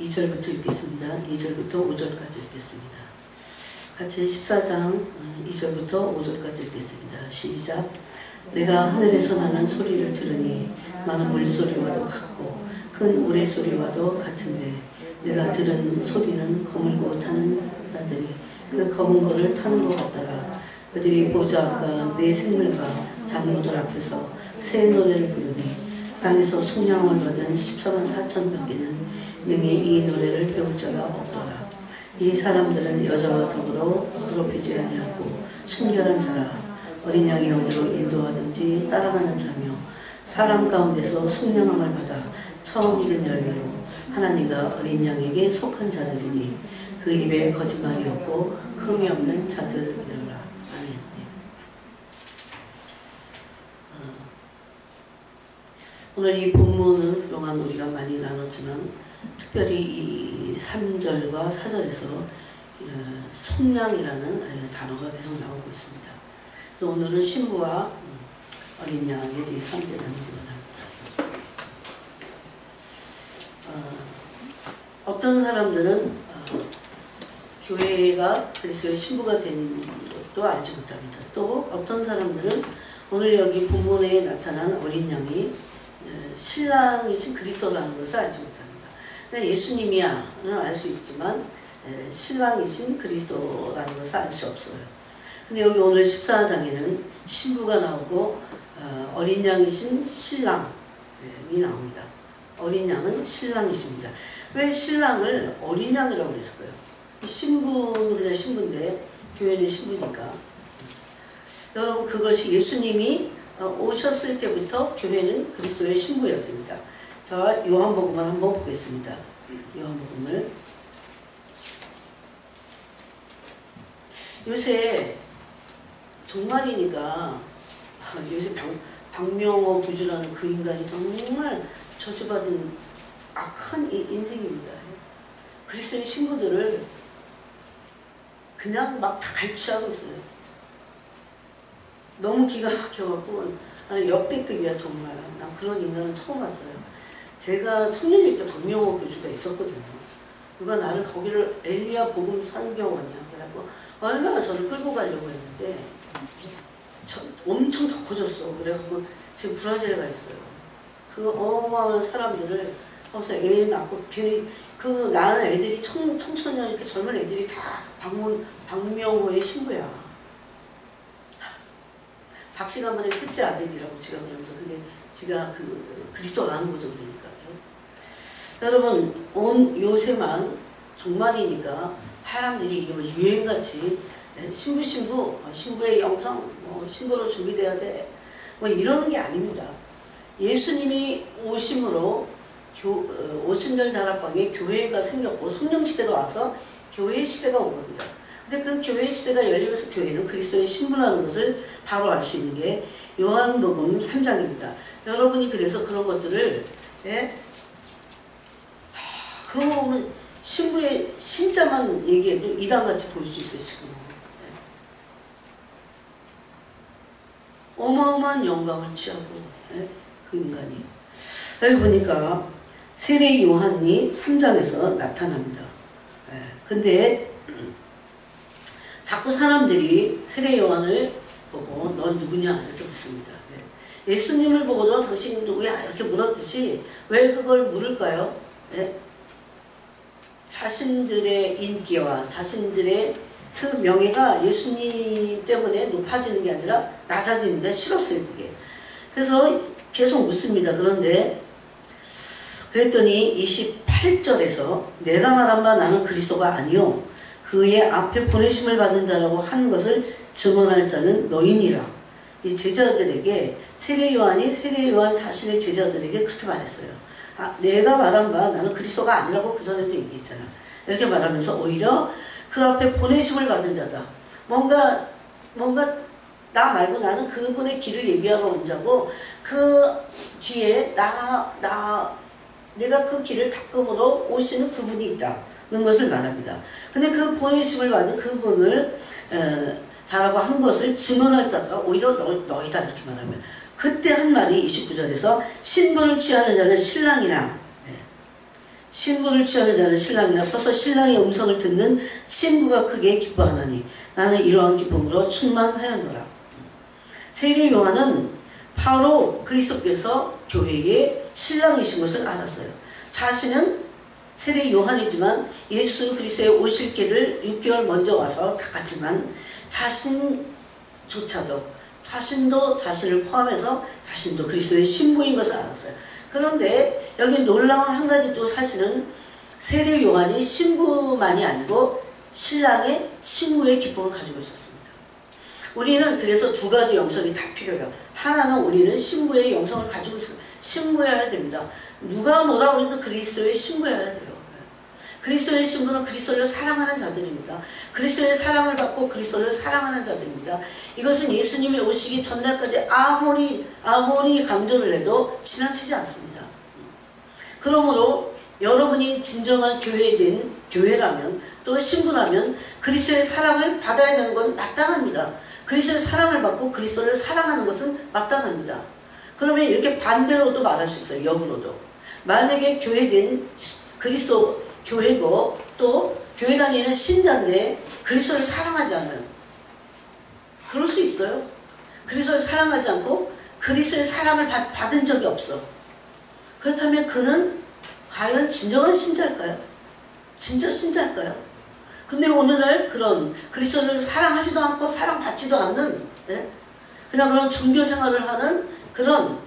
2절부터 읽겠습니다. 2절부터 5절까지 읽겠습니다. 같이 14장 2절부터 5절까지 읽겠습니다. 시작. 내가 하늘에서 나는 소리를 들으니 많은 물소리와도 같고 큰 우레소리와도 같은데 내가 들은 소리는 거물고 타는 자들이 그 검은 거를 타는 것 같더라. 그들이 보좌 앞과 내 생물과 장로들 앞에서 새 노래를 부르니 땅에서 속량을 받은 14만 4천 밖에는 능히 이 노래를 배울 자가 없더라. 이 사람들은 여자와 더불어 더럽히지 아니하고 순결한 자라. 어린 양이 어디로 인도하든지 따라가는 자며 사람 가운데서 속량함을 받아 처음 잃은 열매로 하나님과 어린 양에게 속한 자들이니 그 입에 거짓말이 없고 흠이 없는 자들이라. 아멘. 오늘 이 본문은 그동안 우리가 많이 나눴지만 특별히 이 3절과 4절에서 속량이라는 단어가 계속 나오고 있습니다. 그래서 오늘은 신부와 어린 양에 대해서 함께 나누기로 합니다. 어떤 사람들은 교회가 그리스도의 신부가 되는 것도 알지 못합니다. 또 어떤 사람들은 오늘 여기 본문에 나타난 어린 양이 신랑이신 그리스도라는 것을 알지 못합니다. 그냥 예수님이야는 알 수 있지만 신랑이신 그리스도라는 것을 알 수 없어요. 근데 여기 오늘 14장에는 신부가 나오고 어린 양이신 신랑이 나옵니다. 어린 양은 신랑이십니다. 왜 신랑을 어린 양이라고 그랬을까요? 신부는 그냥 신부인데 교회는 신부니까. 여러분 그것이 예수님이 오셨을 때부터 교회는 그리스도의 신부였습니다. 자, 요한복음을 한번 보겠습니다. 요한복음을. 요새 정말이니까 요새 박명호 교주라는 그 인간이 정말 저주받은 악한 인생입니다. 그리스도의 신부들을 그냥 막 다 갈취하고 있어요. 너무 기가 막혀갖고 역대급이야 정말. 난 그런 인간은 처음 봤어요. 제가 청년일 때 박명호 교주가 있었거든요. 누가 나를 거기를 엘리야 복음 선교원이야. 그래갖고 얼마나 저를 끌고 가려고 했는데 엄청 더 커졌어. 그래갖고 지금 브라질에 가 있어요. 그 어마어마한 사람들을 거기서 애 낳고 괜히 그 낳은 애들이 청소년 이렇게 젊은 애들이 다 박명호의 신부야. 박씨가문의 셋째 아들이라고 지가 그럽니다. 근데 지가 그리스도 아는 거죠. 그러니까요. 여러분 요새만 종말이니까 사람들이 유행같이 신부의 영성 신부로 준비돼야 돼 이러는 게 아닙니다. 예수님이 오심으로 오순절 다락방에 교회가 생겼고 성령시대가 와서 교회의 시대가 온 겁니다. 근데 그 교회의 시대가 열리면서 교회는 그리스도의 신부라는 것을 바로 알 수 있는 게 요한복음 3장입니다. 여러분이 그래서 그런 것들을 그런 거 보면 신부의 신자만 얘기해도 이단같이 보일 수 있어요. 지금 어마어마한 영광을 취하고 그 인간이. 여기 보니까 세례 요한이 3장에서 나타납니다. 근데 자꾸 사람들이 세례 요한을 보고 넌 누구냐 이렇게 묻습니다. 예수님을 보고도 당신 누구야 이렇게 물었듯이 왜 그걸 물을까요? 자신들의 인기와 자신들의 그 명예가 예수님 때문에 높아지는 게 아니라 낮아지는 게 싫었어요. 그게. 그래서 계속 묻습니다. 그런데 그랬더니 28절에서 내가 말한 바 나는 그리스도가 아니요 그의 앞에 보내심을 받은 자라고 한 것을 증언할 자는 너희니라. 이 제자들에게 세례 요한 자신의 제자들에게 그렇게 말했어요. 내가 말한 바 나는 그리스도가 아니라고 그전에도 얘기했잖아. 이렇게 말하면서 오히려 그 앞에 보내심을 받은 자다. 뭔가 나 말고 나는 그분의 길을 예비하러 온 자고 그 뒤에 내가 그 길을 닦음으로 오시는 그분이 있다는 것을 말합니다. 근데 그 보내심을 받은 그분을 자라고 한 것을 증언할 자가 오히려 너희다 이렇게 말하면 그때 한 말이 29절에서 신분을 취하는 자는 신랑이라 신부를 취하는 자는 신랑이나 서서 신랑의 음성을 듣는 친구가 크게 기뻐하나니 나는 이러한 기쁨으로 충만하였노라. 세례 요한은 바로 그리스도께서 교회의 신랑이신 것을 알았어요. 자신은 세례 요한이지만 예수 그리스도의 오실 길을 6개월 먼저 와서 닦았지만 자신도 자신을 포함해서 자신도 그리스도의 신부인 것을 알았어요. 그런데 여기 놀라운 한 가지 또 사실은 세례 요한이 신부만이 아니고 신랑의 친구의 기쁨을 가지고 있었습니다. 우리는 그래서 두 가지 영성이 다 필요해요. 하나는 우리는 신부의 영성을 가지고 있어요. 신부여야 됩니다. 누가 뭐라 그래도 그리스도의 신부여야 돼요. 그리스도의 신부는 그리스도를 사랑하는 자들입니다. 그리스도의 사랑을 받고 그리스도를 사랑하는 자들입니다. 이것은 예수님이 오시기 전날까지 아무리 강조를 해도 지나치지 않습니다. 그러므로 여러분이 진정한 교회라면 또 신부라면 그리스도의 사랑을 받아야 되는 건 마땅합니다. 그리스도의 사랑을 받고 그리스도를 사랑하는 것은 마땅합니다. 그러면 이렇게 반대로도 말할 수 있어요. 역으로도. 만약에 교회된 그리스도 교회고 또 교회 다니는 신자인데 그리스도를 사랑하지 않아요. 그럴 수 있어요. 그리스도를 사랑하지 않고 그리스도의 사랑을 받은 적이 없어. 그렇다면 그는 과연 진정한 신자일까요? 진짜 신자일까요? 근데 오늘날 그런 그리스도를 사랑하지도 않고 사랑받지도 않는 그냥 그런 종교 생활을 하는 그런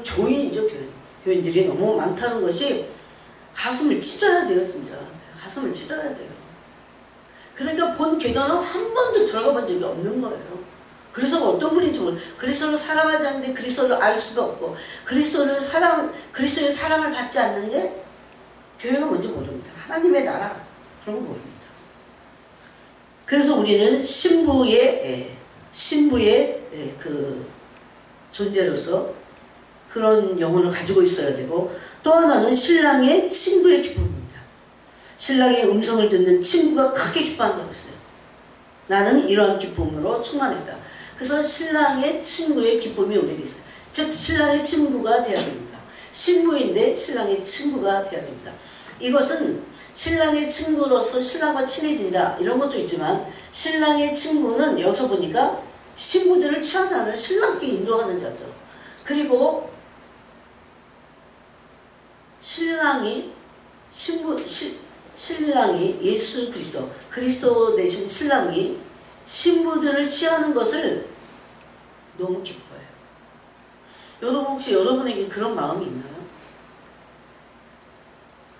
교인이죠. 교인들이 너무 많다는 것이 가슴을 찢어야 돼요. 진짜 가슴을 찢어야 돼요. 그러니까 본 교단은 한 번도 들어가 본 적이 없는 거예요. 그래서 어떤 분인지 그리스도를 사랑하지 않는데 그리스도를 알 수가 없고 그리스도의 사랑을 받지 않는데 교회가 뭔지 모릅니다. 하나님의 나라 그런 거 모릅니다. 그래서 우리는 신부의 그 존재로서 그런 영혼을 가지고 있어야 되고 또 하나는 신랑의 친구의 기쁨입니다. 신랑의 음성을 듣는 친구가 크게 기뻐한다고 했어요. 나는 이러한 기쁨으로 충만했다. 그래서 신랑의 친구의 기쁨이 우리에게 있어요. 즉 신랑의 친구가 되어야 됩니다. 신부인데 신랑의 친구가 되어야 됩니다. 이것은 신랑의 친구로서 신랑과 친해진다 이런 것도 있지만 신랑의 친구는 여기서 보니까 신부들을 취하지 않은 신랑께 인도하는 자죠. 그리고 신랑이 예수 그리스도 대신 신랑이 신부들을 취하는 것을 너무 기뻐해요. 여러분 혹시 여러분에게 그런 마음이 있나요?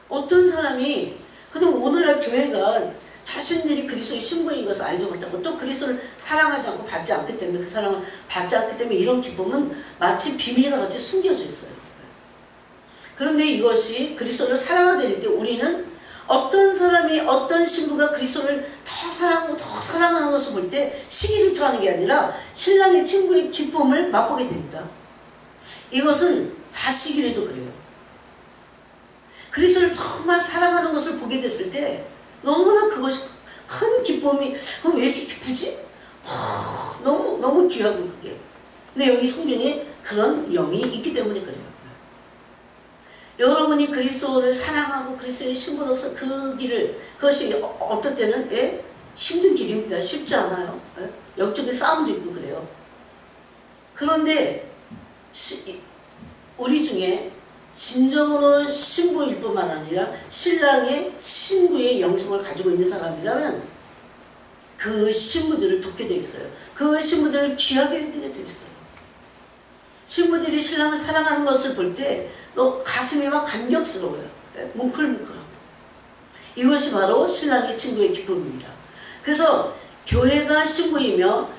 어떤 사람이 그냥 오늘날 교회가 자신들이 그리스도의 신부인 것을 알지 못하고 또 그리스도를 사랑하지 않고 받지 않기 때문에 그 사랑을 받지 않기 때문에 이런 기쁨은 마치 비밀과 같이 숨겨져 있어요. 그런데 이것이 그리스도를 사랑하게 될 때 우리는 어떤 사람이 어떤 신부가 그리스도를 더 사랑하고 더 사랑하는 것을 볼 때 시기질투하는 게 아니라 신랑의 친구의 기쁨을 맛보게 됩니다. 이것은 자식이라도 그래요. 그리스도를 정말 사랑하는 것을 보게 됐을 때 너무나 그것이 큰 기쁨이 왜 이렇게 기쁘지? 너무 귀하고 그게. 근데 여기 성경에 그런 영이 있기 때문에 그래요. 여러분이 그리스도를 사랑하고 그리스도의 신부로서 그 길을 그것이 어떤 때는 힘든 길입니다. 쉽지 않아요. 영적인 싸움도 있고 그래요. 그런데 우리 중에 진정으로 신부일 뿐만 아니라 신랑의 친구의 영성을 가지고 있는 사람이라면 그 신부들을 돕게 돼 있어요. 그 신부들을 귀하게 여기게 돼 있어요. 신부들이 신랑을 사랑하는 것을 볼 때 너 가슴이 막 감격스러워요. 뭉클뭉클하고. 이것이 바로 신랑의 친구의 기쁨입니다. 그래서 교회가 신부이며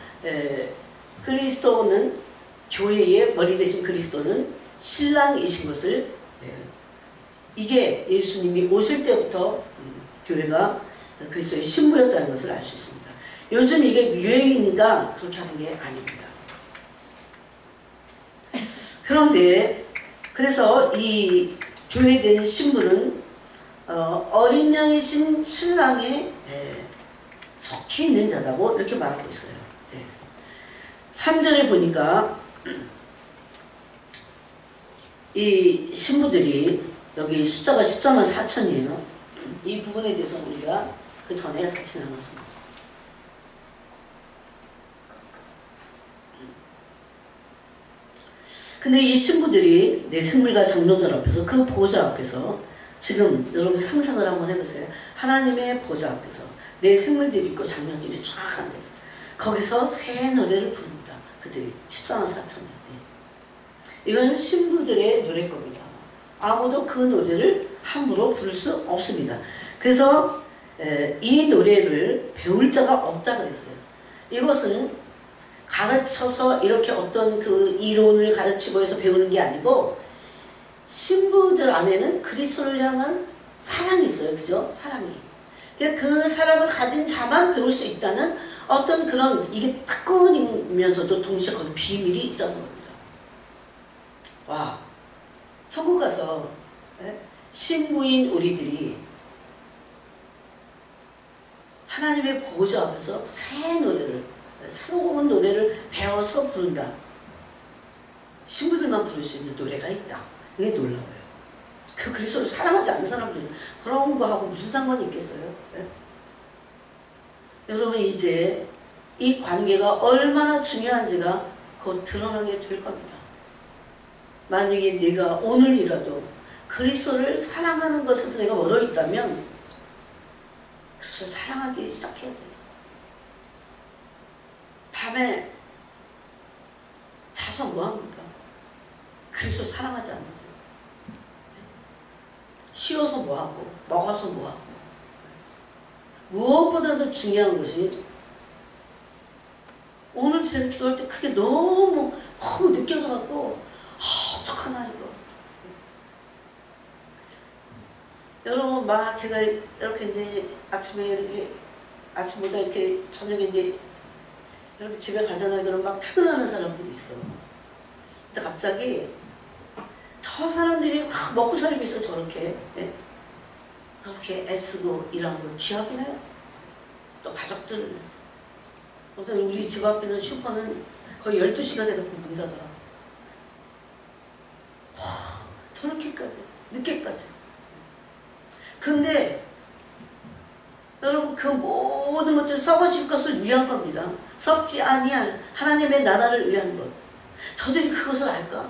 그리스도는 교회의 머리 대신 그리스도는 신랑이신 것을 이게 예수님이 오실 때부터 교회가 그리스도의 신부였다는 것을 알 수 있습니다. 요즘 이게 유행이니까 그렇게 하는 게 아닙니다. 그런데 그래서 이 교회된 신부는 어린 양이신 신랑에 속해 있는 자라고 이렇게 말하고 있어요. 3절에 보니까 이 신부들이 여기 숫자가 14만 4천이에요. 이 부분에 대해서 우리가 그 전에 같이 나눴습니다. 근데 이 신부들이 내 생물과 장로들 앞에서 그 보좌 앞에서 지금 여러분 상상을 한번 해보세요. 하나님의 보좌 앞에서 내 생물들이 있고 장로들이 쫙 앉아있어요. 거기서 새 노래를 부릅니다. 그들이 14만 4천이에요. 이건 신부들의 노래일 겁니다. 아무도 그 노래를 함부로 부를 수 없습니다. 그래서 이 노래를 배울 자가 없다 그랬어요. 이것은 가르쳐서 이렇게 어떤 그 이론을 가르치고 해서 배우는 게 아니고 신부들 안에는 그리스도를 향한 사랑이 있어요. 그죠? 사랑이. 그 사랑을 가진 자만 배울 수 있다는 어떤 그런 이게 특권이면서도 동시에 거기 비밀이 있다는 겁니다. 와, 천국 가서 신부인 우리들이 하나님의 보좌 앞에서 새 노래를, 새로운 노래를 배워서 부른다. 신부들만 부를 수 있는 노래가 있다. 이게 놀라워요. 그 그리스도를 사랑하지 않는 사람들은 그런 거하고 무슨 상관이 있겠어요? 네? 여러분 이제 이 관계가 얼마나 중요한지가 곧 드러나게 될 겁니다. 만약에 내가 오늘이라도 그리스도를 사랑하는 것에서 내가 멀어 있다면 그리스도를 사랑하기 시작해야 돼요. 밤에 자서 뭐합니까? 그리스도 사랑하지 않는데. 쉬어서 뭐하고 먹어서 뭐하고. 무엇보다도 중요한 것이 오늘 제가 기도할 때 그게 너무 느껴져갖고 어떡하나 이거. 여러분 막 제가 이렇게 이제 아침에 이렇게 아침보다 이렇게 저녁에 이제 이렇게 집에 가잖아요. 그럼 막 퇴근하는 사람들이 있어. 근데 갑자기 저 사람들이 막 먹고 살기 위해서 저렇게 저렇게 애쓰고 일하는 건 취업이네요. 또 가족들을 위해서. 어떤 우리 집 앞에 있는 슈퍼는 거의 12시가 돼갖고 문 닫아. 저렇게까지 늦게까지. 근데 여러분 그 모든 것들이 썩어질 것을 위한 겁니다. 썩지 아니할 하나님의 나라를 위한 것. 저들이 그것을 알까?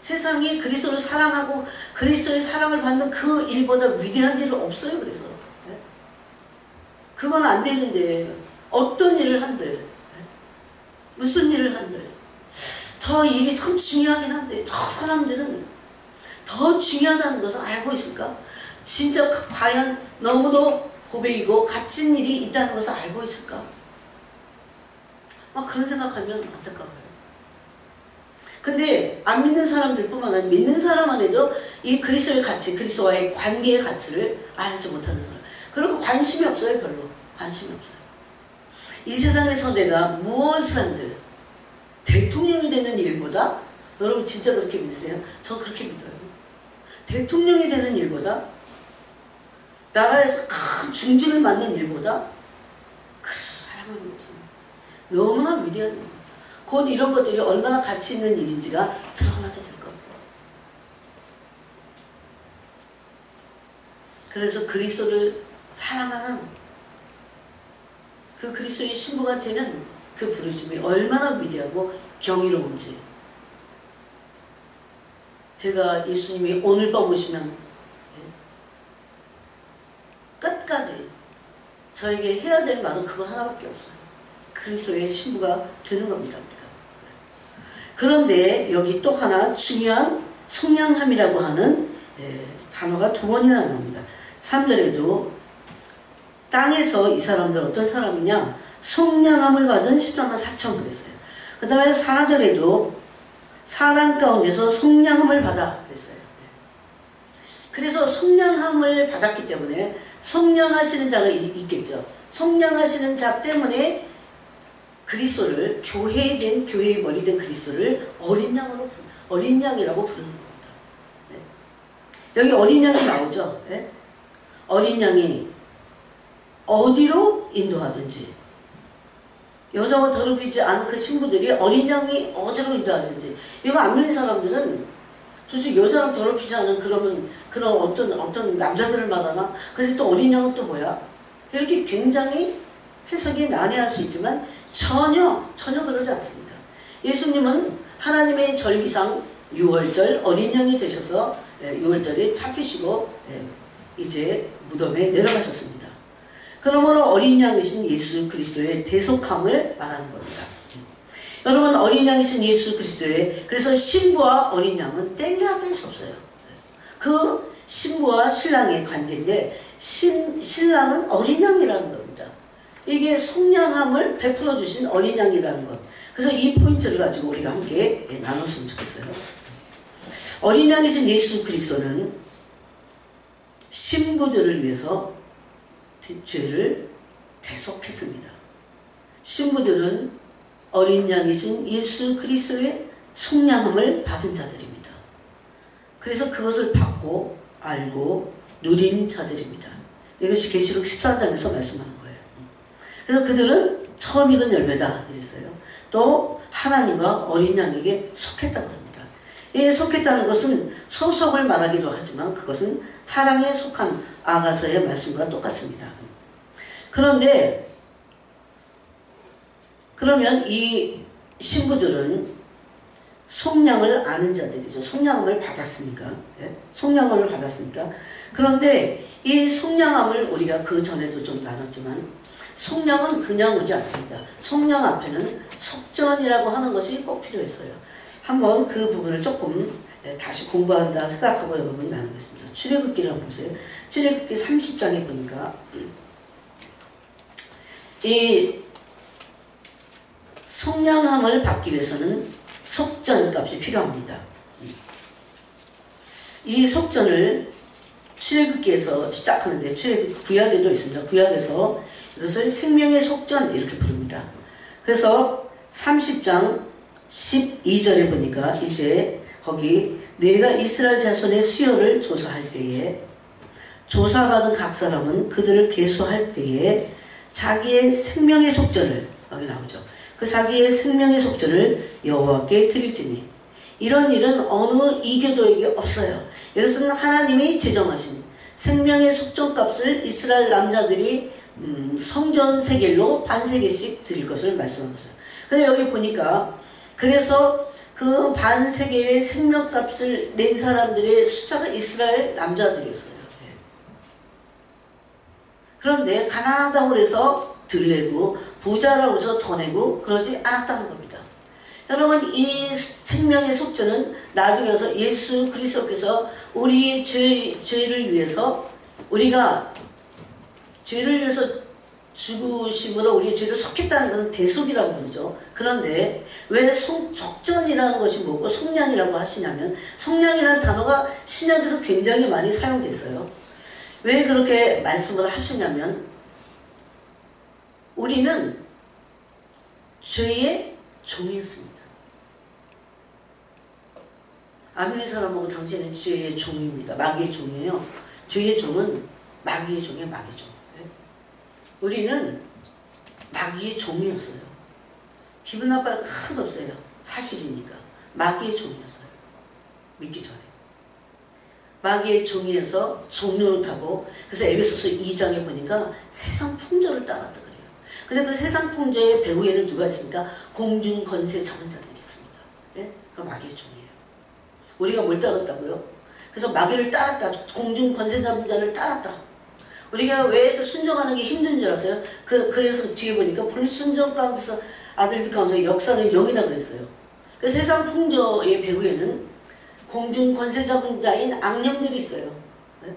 세상이 그리스도를 사랑하고 그리스도의 사랑을 받는 그 일보다 위대한 일은 없어요. 그래서 그건 안 되는데 어떤 일을 한들 무슨 일을 한들 저 일이 참 중요하긴 한데 저 사람들은 더 중요하다는 것을 알고 있을까? 진짜 과연 너무도 고백이고 값진 일이 있다는 것을 알고 있을까? 막 그런 생각하면 안타까워요. 근데 안 믿는 사람들뿐만 아니라 믿는 사람 안에도 이 그리스도의 가치, 그리스도와의 관계의 가치를 알지 못하는 사람. 그리고 관심이 없어요. 별로. 관심이 없어요. 이 세상에서 내가 무엇을 한들 대통령이 되는 일보다 여러분 진짜 그렇게 믿으세요? 저 그렇게 믿어요. 대통령이 되는 일보다 나라에서 큰 중진을 맡는 일보다 그리스도 사랑하는 것은 너무나 위대한 일입니다. 곧 이런 것들이 얼마나 가치 있는 일인지가 드러나게 될 겁니다. 그래서 그리스도를 사랑하는 그 그리스도의 신부가 되는 그 부르심이 얼마나 위대하고 경이로운지 제가 예수님이 오늘 밤 오시면 끝까지 저에게 해야 될 말은 그거 하나밖에 없어요. 그리스도의 신부가 되는 겁니다. 그런데 여기 또 하나 중요한 속량함이라고 하는 단어가 두 번이나 나옵니다. 3절에도 땅에서 이 사람들 어떤 사람이냐 속량함을 받은 14만 4천 그랬어요. 그 다음에 4절에도 사람 가운데서 속량함을 받아 그랬어요. 그래서 속량함을 받았기 때문에 속량하시는 자가 있겠죠. 속량하시는 자 때문에 그리스도를 교회의 머리 된 그리스도를 어린 양이라고 부르는 겁니다. 네. 여기 어린 양이 나오죠. 네? 어린 양이 어디로 인도하든지 여자와 더럽히지 않은 그 신부들이 어린 양이 어디로 인도하든지 이거 안 믿는 사람들은 도대체 여자랑 더럽히지 않은 그런 어떤 남자들을 말하나? 근데 또 어린 양은 또 뭐야? 이렇게 굉장히 해석이 난해할 수 있지만 전혀 그러지 않습니다. 예수님은 하나님의 절기상 6월절 어린 양이 되셔서 6월절에 잡히시고 이제 무덤에 내려가셨습니다. 그러므로 어린 양이신 예수 그리스도의 대속함을 말하는 겁니다. 여러분, 어린 양이신 예수 그리스도의, 그래서 신부와 어린 양은 뗄래야 뗄 수 없어요. 그 신부와 신랑의 관계인데 신랑은 어린 양이라는 겁니다. 이게 속량함을 베풀어 주신 어린 양이라는 것. 그래서 이 포인트를 가지고 우리가 함께 나눴으면 좋겠어요. 어린 양이신 예수 그리스도는 신부들을 위해서 죄를 대속했습니다. 신부들은 어린 양이신 예수 그리스도의 속량함을 받은 자들입니다. 그래서 그것을 받고 알고 누린 자들입니다. 이것이 계시록 14장에서 말씀하는 거예요. 그래서 그들은 처음 익은 열매다 이랬어요. 또 하나님과 어린 양에게 속했다고 합니다. 이 속했다는 것은 소속을 말하기도 하지만 그것은 사랑에 속한 아가서의 말씀과 똑같습니다. 그런데 그러면 이 신부들은 속량을 아는 자들이죠. 속량함을 받았으니까. 속량함을 받았으니까. 그런데 이 속량함을 우리가 그 전에도 좀 나눴지만 속량은 그냥 오지 않습니다. 속량 앞에는 속전이라고 하는 것이 꼭 필요했어요. 한번 그 부분을 조금 다시 공부한다 생각하고 여러분 나누겠습니다. 출애굽기를 한번 보세요. 출애굽기 30장에 보니까 이 속량함을 받기 위해서는 속전값이 필요합니다. 이 속전을 출애굽기에서 시작하는데 구약에도 있습니다. 구약에서 이것을 생명의 속전 이렇게 부릅니다. 그래서 30장 12절에 보니까 이제 거기 내가 이스라엘 자손의 수요를 조사할 때에 조사받은 각 사람은 그들을 계수할 때에 자기의 생명의 속전을 여기 나오죠. 그 자기의 생명의 속전을 여호와께 드릴지니 이런 일은 어느 이교도에게 없어요. 이것은 하나님이 제정하신 생명의 속전값을 이스라엘 남자들이 성전 세겔로 반세겔씩 드릴 것을 말씀하고 있어요. 근데 여기 보니까 그래서 그 반세겔의 생명값을 낸 사람들의 숫자가 이스라엘 남자들이었어요. 그런데 가난하다고 해서 덜 내고 부자라고 해서 더 내고 그러지 않았다는 겁니다. 여러분, 이 생명의 속전은 나중에 와서 예수 그리스도께서 우리의 죄를 위해서 우리가 죄를 위해서 죽으심으로 우리의 죄를 속했다는 것은 대속이라고 부르죠. 그런데 왜 속전이라는 것이 뭐고 속량이라고 하시냐면 속량이라는 단어가 신약에서 굉장히 많이 사용됐어요. 왜 그렇게 말씀을 하시냐면 우리는 죄의 종이었습니다. 아멘의 사람하고 당신은 죄의 종입니다. 마귀의 종이에요. 죄의 종은 마귀의 종이에요. 마귀의 종. 우리는 마귀의 종이었어요. 기분 나빠할 거 하나도 없어요. 사실이니까. 마귀의 종이었어요. 믿기 전에. 마귀의 종이어서 종노릇하고 그래서 에베소서 2장에 보니까 세상 풍조를 따랐다 그래요. 근데 그 세상 풍조의 배후에는 누가 있습니까? 공중 권세 잡은 자들이 있습니다. 예? 그럼 마귀의 종이에요. 우리가 뭘 따랐다고요? 그래서 마귀를 따랐다. 공중 권세 잡은 자를 따랐다. 우리가 왜 순종하는 게 힘든 줄 아세요? 그래서 뒤에 보니까 불순종 가운데서 아들들 가운데서 역사는 영이다 그랬어요. 그 세상 풍조의 배후에는 공중 권세 잡은 자인 악령들이 있어요. 네?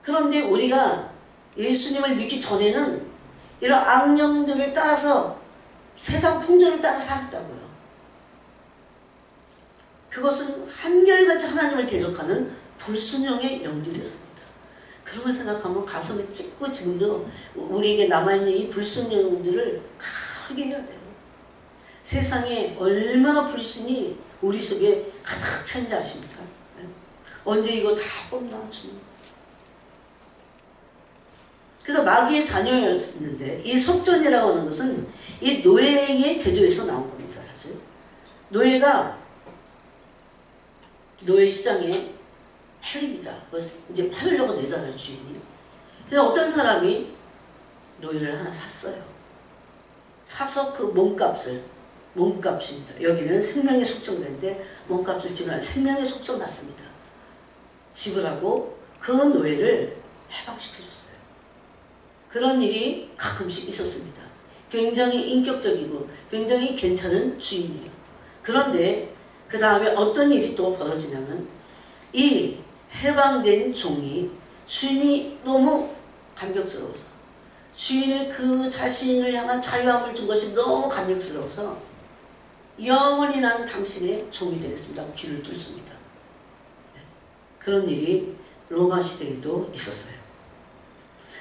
그런데 우리가 예수님을 믿기 전에는 이런 악령들을 따라서 세상 풍조를 따라 살았다고요. 그것은 한결같이 하나님을 대적하는 불순종의 영들이었습니다. 그런 걸 생각하면 가슴을 찢고 지금도 우리에게 남아있는 이 불순종들을 크게 해야 돼요. 세상에 얼마나 불신이 우리 속에 가득 찬지 아십니까? 언제 이거 다 뽑나 주는. 그래서 마귀의 자녀였는데 이 속전이라고 하는 것은 이 노예의 제도에서 나온 겁니다. 사실 노예가 노예 시장에 팔립니다. 이제 팔으려고 내잖아요, 주인이. 그래서 어떤 사람이 노예를 하나 샀어요. 사서 그 몸값입니다. 여기는 생명의 속정되는데 몸값을 지불하는 생명의 속정 맞습니다. 지불하고 그 노예를 해방시켜줬어요. 그런 일이 가끔씩 있었습니다. 굉장히 인격적이고 굉장히 괜찮은 주인이에요. 그런데 그 다음에 어떤 일이 또 벌어지냐면 이 해방된 종이 주인이 너무 감격스러워서 주인의 그 자신을 향한 자유함을 준 것이 너무 감격스러워서 영원히 나는 당신의 종이 되겠습니다. 귀를 뚫습니다. 그런 일이 로마 시대에도 있었어요.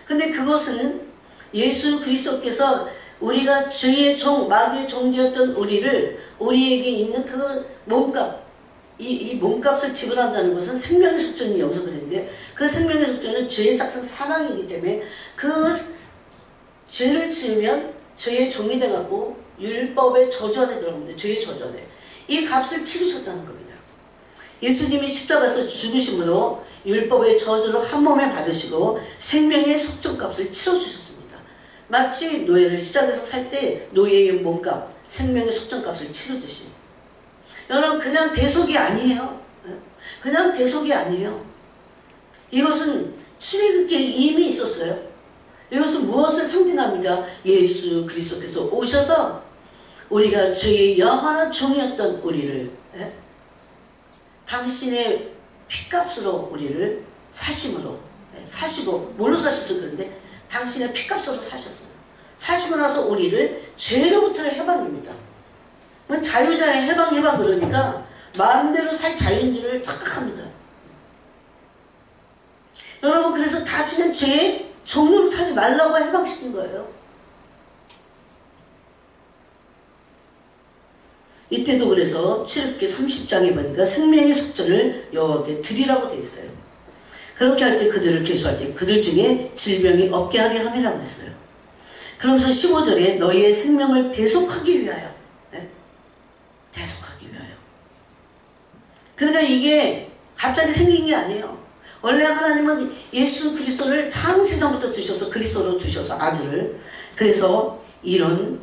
근데 그것은 예수 그리스도께서 우리가 죄의 종, 마귀의 종되었던 우리에게 있는 그 몸값, 이 몸값을 지불한다는 것은 생명의 속전이 여기서 그랬는데 그 생명의 속전은 죄의 삭은 사망이기 때문에 그 죄를 지으면 죄의 종이 돼갖고 율법의 저주 안에 들어갑니다. 죄의 저주 안에. 이 값을 치르셨다는 겁니다. 예수님이 십자가에서 죽으심으로 율법의 저주를 한 몸에 받으시고 생명의 속전값을 치러주셨습니다. 마치 노예를 시장에서 살 때 노예의 몸값, 생명의 속전값을 치러주신. 여러분 그냥 대속이 아니에요. 그냥 대속이 아니에요. 이것은 출애굽기에 이미 있었어요. 이것은 무엇을 상징합니까? 예수 그리스도께서 오셔서 우리가 죄의 영원한 종이었던 우리를 당신의 피값으로 우리를 사시고 뭘로 사셔서 그런데 당신의 피값으로 사셨어요. 사시고 나서 우리를 죄로부터 해방입니다. 자유자의 해방 그러니까 마음대로 살 자유인 줄을 착각합니다. 여러분 그래서 다시는 죄의 종로로 타지 말라고 해방시킨 거예요. 이때도 그래서 출애굽기 30장에 보니까 생명의 속전을 여호와께 드리라고 되어 있어요. 그렇게 할 때 그들을 계수할 때 그들 중에 질병이 없게 하게 함이라고 했어요. 그러면서 15절에 너희의 생명을 대속하기 위하여 대속하기 위하여. 그러니까 이게 갑자기 생긴 게 아니에요. 원래 하나님은 예수 그리스도를 창세전부터 주셔서 그리스도로 주셔서 아들을 그래서 이런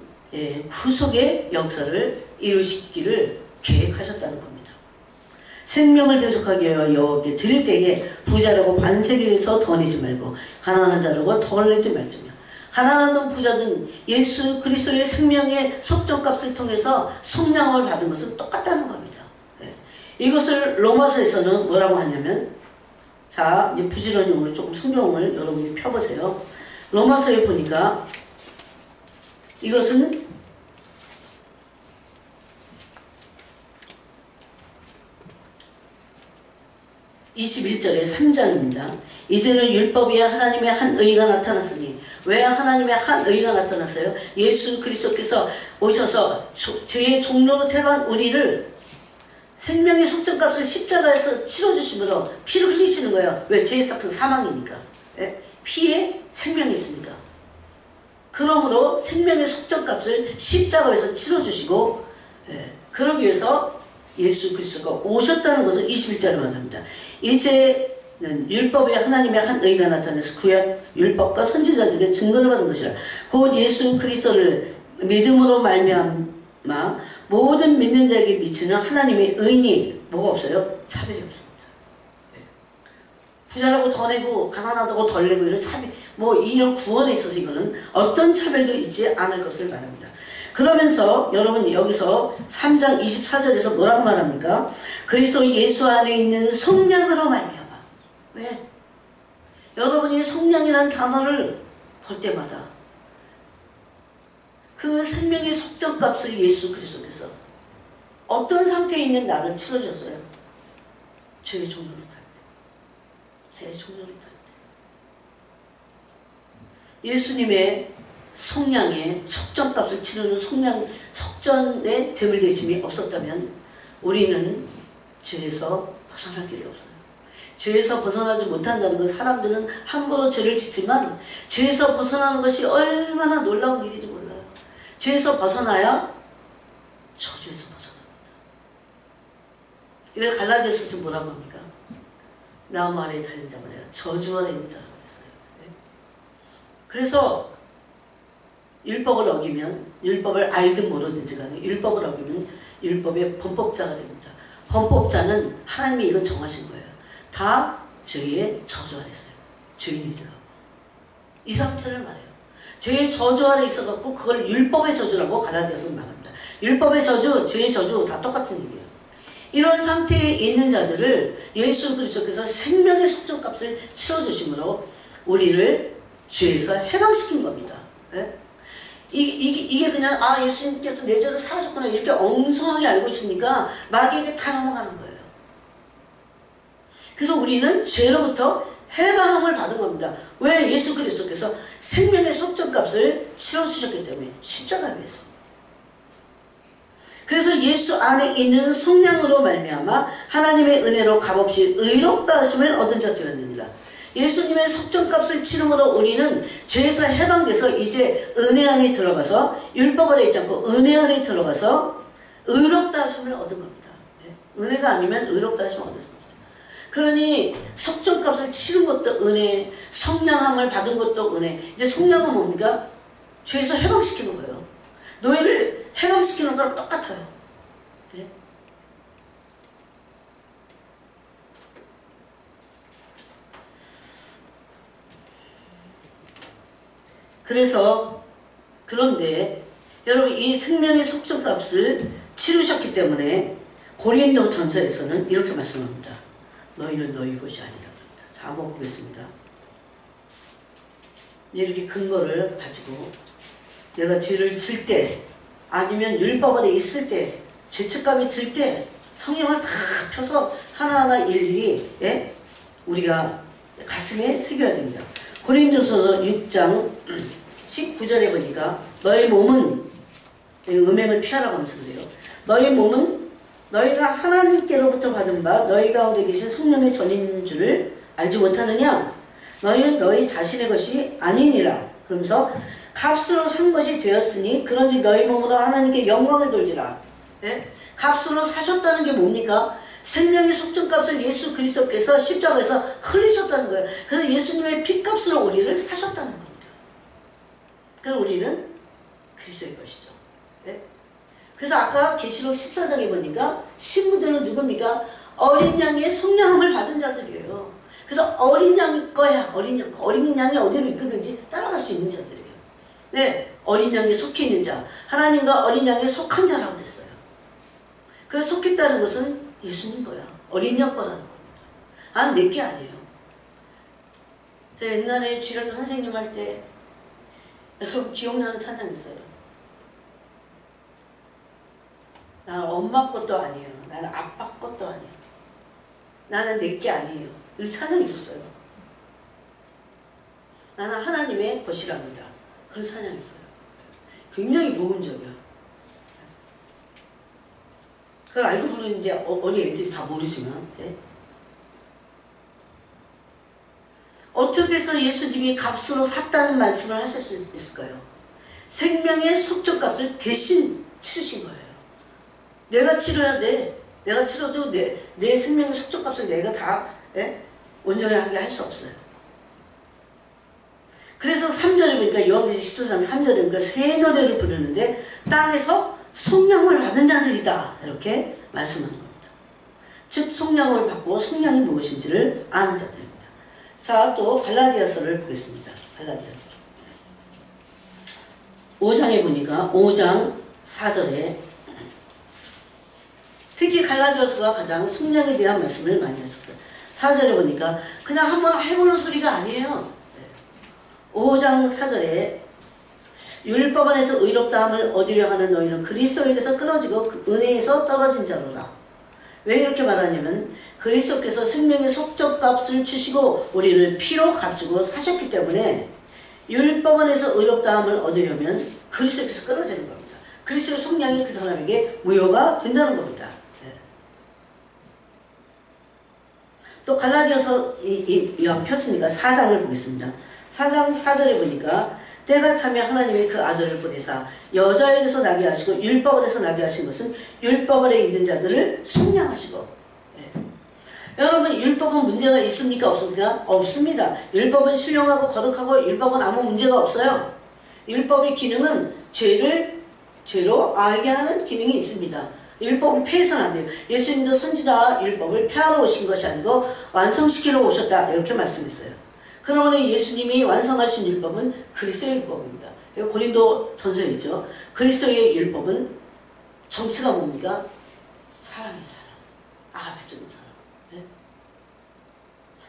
구속의 역사를 이루시기를 계획하셨다는 겁니다. 생명을 대속하기 위하여 여호와께 드릴 때에 부자라고 반세리에서 더 내지 말고 가난한 자라고 덜 내지 말지며 가난하든 부자든 예수 그리스도의 생명의 속전값을 통해서 속량을 받은 것은 똑같다는 겁니다. 이것을 로마서에서는 뭐라고 하냐면 자 이제 부지런히 오늘 조금 성경을 여러분이 펴보세요. 로마서에 보니까 이것은 21절의 3장입니다. 이제는 율법에 하나님의 한 의가 나타났으니 왜 하나님의 한 의가 나타났어요? 예수 그리스도께서 오셔서 죄의 종로로 태어난 우리를 생명의 속전값을 십자가에서 치러주심으로 피를 흘리시는 거예요. 왜? 죄의 삭은 사망이니까. 피에 생명이 있으니까. 그러므로 생명의 속전값을 십자가에서 치러주시고 그러기 위해서 예수 그리스도가 오셨다는 것을 21절에 말합니다. 이제는 율법에 하나님의 한 의가 나타나서 구약 율법과 선지자들에게 증거를 받은 것이라. 곧 예수 그리스도를 믿음으로 말미암아 모든 믿는 자에게 미치는 하나님의 의니 뭐가 없어요? 차별이 없습니다. 부자라고 더 내고 가난하다고 덜 내고 이런 차별, 이런 구원에 있어서 이거는 어떤 차별도 있지 않을 것을 말합니다. 그러면서 여러분 여기서 3장 24절에서 뭐라고 말합니까? 그리스도 예수 안에 있는 속량으로 말미암아. 왜? 여러분이 속량이라는 단어를 볼 때마다 그 생명의 속전값을 예수 그리스도께서 어떤 상태에 있는 나를 치러줬어요? 죄의 종로를 탈 때. 죄의 종로를 탈 때. 예수님의 속량의 속전값을 치르는 속전의 제물되심이 없었다면 우리는 죄에서 벗어날 길이 없어요. 죄에서 벗어나지 못한다는 건 사람들은 함부로 죄를 짓지만 죄에서 벗어나는 것이 얼마나 놀라운 일인지 몰라요. 죄에서 벗어나야 저주에서 벗어납니다. 이걸 갈라디아서에서 뭐라고 합니까? 나무 아래에 달린 자가 아니라 저주 아래에 있는 자라고 그랬어요. 네? 그래서 율법을 어기면, 율법을 알든 모르든지 간에 율법을 어기면 율법의 범법자가 됩니다. 범법자는 하나님이 이건 정하신 거예요. 다 죄의 저주 아래 있어요. 죄인이 되라고. 이 상태를 말해요. 죄의 저주 아래 있어갖고 그걸 율법의 저주라고 갈라디아서는 말합니다. 율법의 저주, 죄의 저주 다 똑같은 얘기예요. 이런 상태에 있는 자들을 예수 그리스도께서 생명의 속전값을 치러주심으로 우리를 죄에서 해방시킨 겁니다. 네? 이게 그냥 예수님께서 내 죄를 사하셨구나 이렇게 엉성하게 알고 있으니까 마귀에게 다 넘어가는 거예요. 그래서 우리는 죄로부터 해방함을 받은 겁니다. 왜? 예수 그리스도께서 생명의 속전값을 치러주셨기 때문에 십자가를 위해서. 그래서 예수 안에 있는 성령으로 말미암아 하나님의 은혜로 값없이 의롭다 하심을 얻은 자 되었느니라. 예수님의 속전값을 치름으로 우리는 죄에서 해방돼서 이제 은혜 안에 들어가서 율법 아래 있지 않고 은혜 안에 들어가서 의롭다 하심을 얻은 겁니다. 은혜가 아니면 의롭다 하심을 얻을 수 없어요. 그러니 속전값을 치른 것도 은혜, 성량함을 받은 것도 은혜. 이제 성량은 뭡니까? 죄에서 해방시키는 거예요. 너희를 해방시키는 거랑 똑같아요. 네? 그래서 그런데 여러분 이 생명의 속전값을 치르셨기 때문에 고린도 전서에서는 이렇게 말씀합니다. 너희는 너희 것이 아니다. 자, 한번 보겠습니다. 이렇게 근거를 가지고 내가 죄를 질 때 아니면 율법 아래 있을 때 죄책감이 들 때 성령을 다 펴서 하나하나 일일이 우리가 가슴에 새겨야 됩니다. 고린도서 6장 19절에 보니까 너희 몸은 음행을 피하라고 하면서 그래요. 너희 몸은 너희가 하나님께로부터 받은 바 너희 가운데 계신 성령의 전인 줄을 알지 못하느냐? 너희는 너희 자신의 것이 아니니라. 그러면서 값으로 산 것이 되었으니 그런즉 너희 몸으로 하나님께 영광을 돌리라. 네? 값으로 사셨다는 게 뭡니까? 생명의 속전값을 예수 그리스도께서 십자가에서 흘리셨다는 거예요. 그래서 예수님의 피값으로 우리를 사셨다는 겁니다. 그럼 우리는 그리스도의 것이죠. 네? 그래서 아까 계시록 14장에 보니까 신부들은 누굽니까? 어린 양의 성령함을 받은 자들이에요. 그래서 어린 양일 거야. 어린 양이 어디로 이끄든지 따라갈 수 있는 자들이에요. 네, 어린 양에 속해 있는 자. 하나님과 어린 양에 속한 자라고 그랬어요. 그 속했다는 것은 예수님 거야. 어린 양 거라는 겁니다. 내게 아니에요. 제가 옛날에 주일학교 선생님 할 때 여러분 기억나는 찬양 있어요. 나는 엄마 것도 아니에요. 나는 아빠 것도 아니에요. 나는 내게 아니에요. 이 찬양이 있었어요. 나는 하나님의 것이랍니다. 그런 찬양이 있어요. 굉장히 복음적이야. 그걸 알고 부르는지 어린 애들이 다 모르지만 어떻게 해서 예수님이 값으로 샀다는 말씀을 하실 수 있을까요? 생명의 속전값을 대신 치르신 거예요. 내가 치러야 돼. 내가 치러도 내 생명의 속전값을 내가 다 온전하게 할 수 없어요. 그래서 3절에 보니까 요한계시록 14장 3절에 보니까 새 노래를 부르는데 땅에서 성령을 받은 자들이다. 이렇게 말씀하는 겁니다. 즉 성령을 받고 성령이 무엇인지를 아는 자들입니다. 자, 또 갈라디아서를 보겠습니다. 갈라디아서 5장에 보니까 5장 4절에 특히 갈라디아서가 가장 성령에 대한 말씀을 많이 하셨어요. 4절에 보니까 그냥 한번 해보는 소리가 아니에요. 5장 4절에 율법 안에서 의롭다함을 얻으려 하는 너희는 그리스도에게서 끊어지고 그 은혜에서 떨어진 자로라. 왜 이렇게 말하냐면 그리스도께서 생명의 속전값을 주시고 우리를 피로 값주고 사셨기 때문에 율법 안에서 의롭다함을 얻으려면 그리스도께서 끊어지는 겁니다. 그리스도의 성령이 그 사람에게 무효가 된다는 겁니다. 또 갈라디아서 이왕 폈으니까 4장을 보겠습니다. 4장 4절에 보니까 때가 차면 하나님이 그 아들을 보내사 여자에게서 나게 하시고 율법 아래서 나게 하신 것은 율법 아래 있는 자들을 속량하시고 여러분 율법은 문제가 있습니까? 없습니까? 없습니다. 율법은 신령하고 거룩하고 율법은 아무 문제가 없어요. 율법의 기능은 죄로 알게 하는 기능이 있습니다. 율법을 폐해서는 안 돼요. 예수님도 선지자 율법을 폐하러 오신 것이 아니고 완성시키러 오셨다 이렇게 말씀했어요. 그러면 예수님이 완성하신 율법은 그리스도의 율법입니다. 고린도 전서에 있죠. 그리스도의 율법은 정체가 뭡니까? 사랑이에요. 사랑. 아베적인 사랑. 네?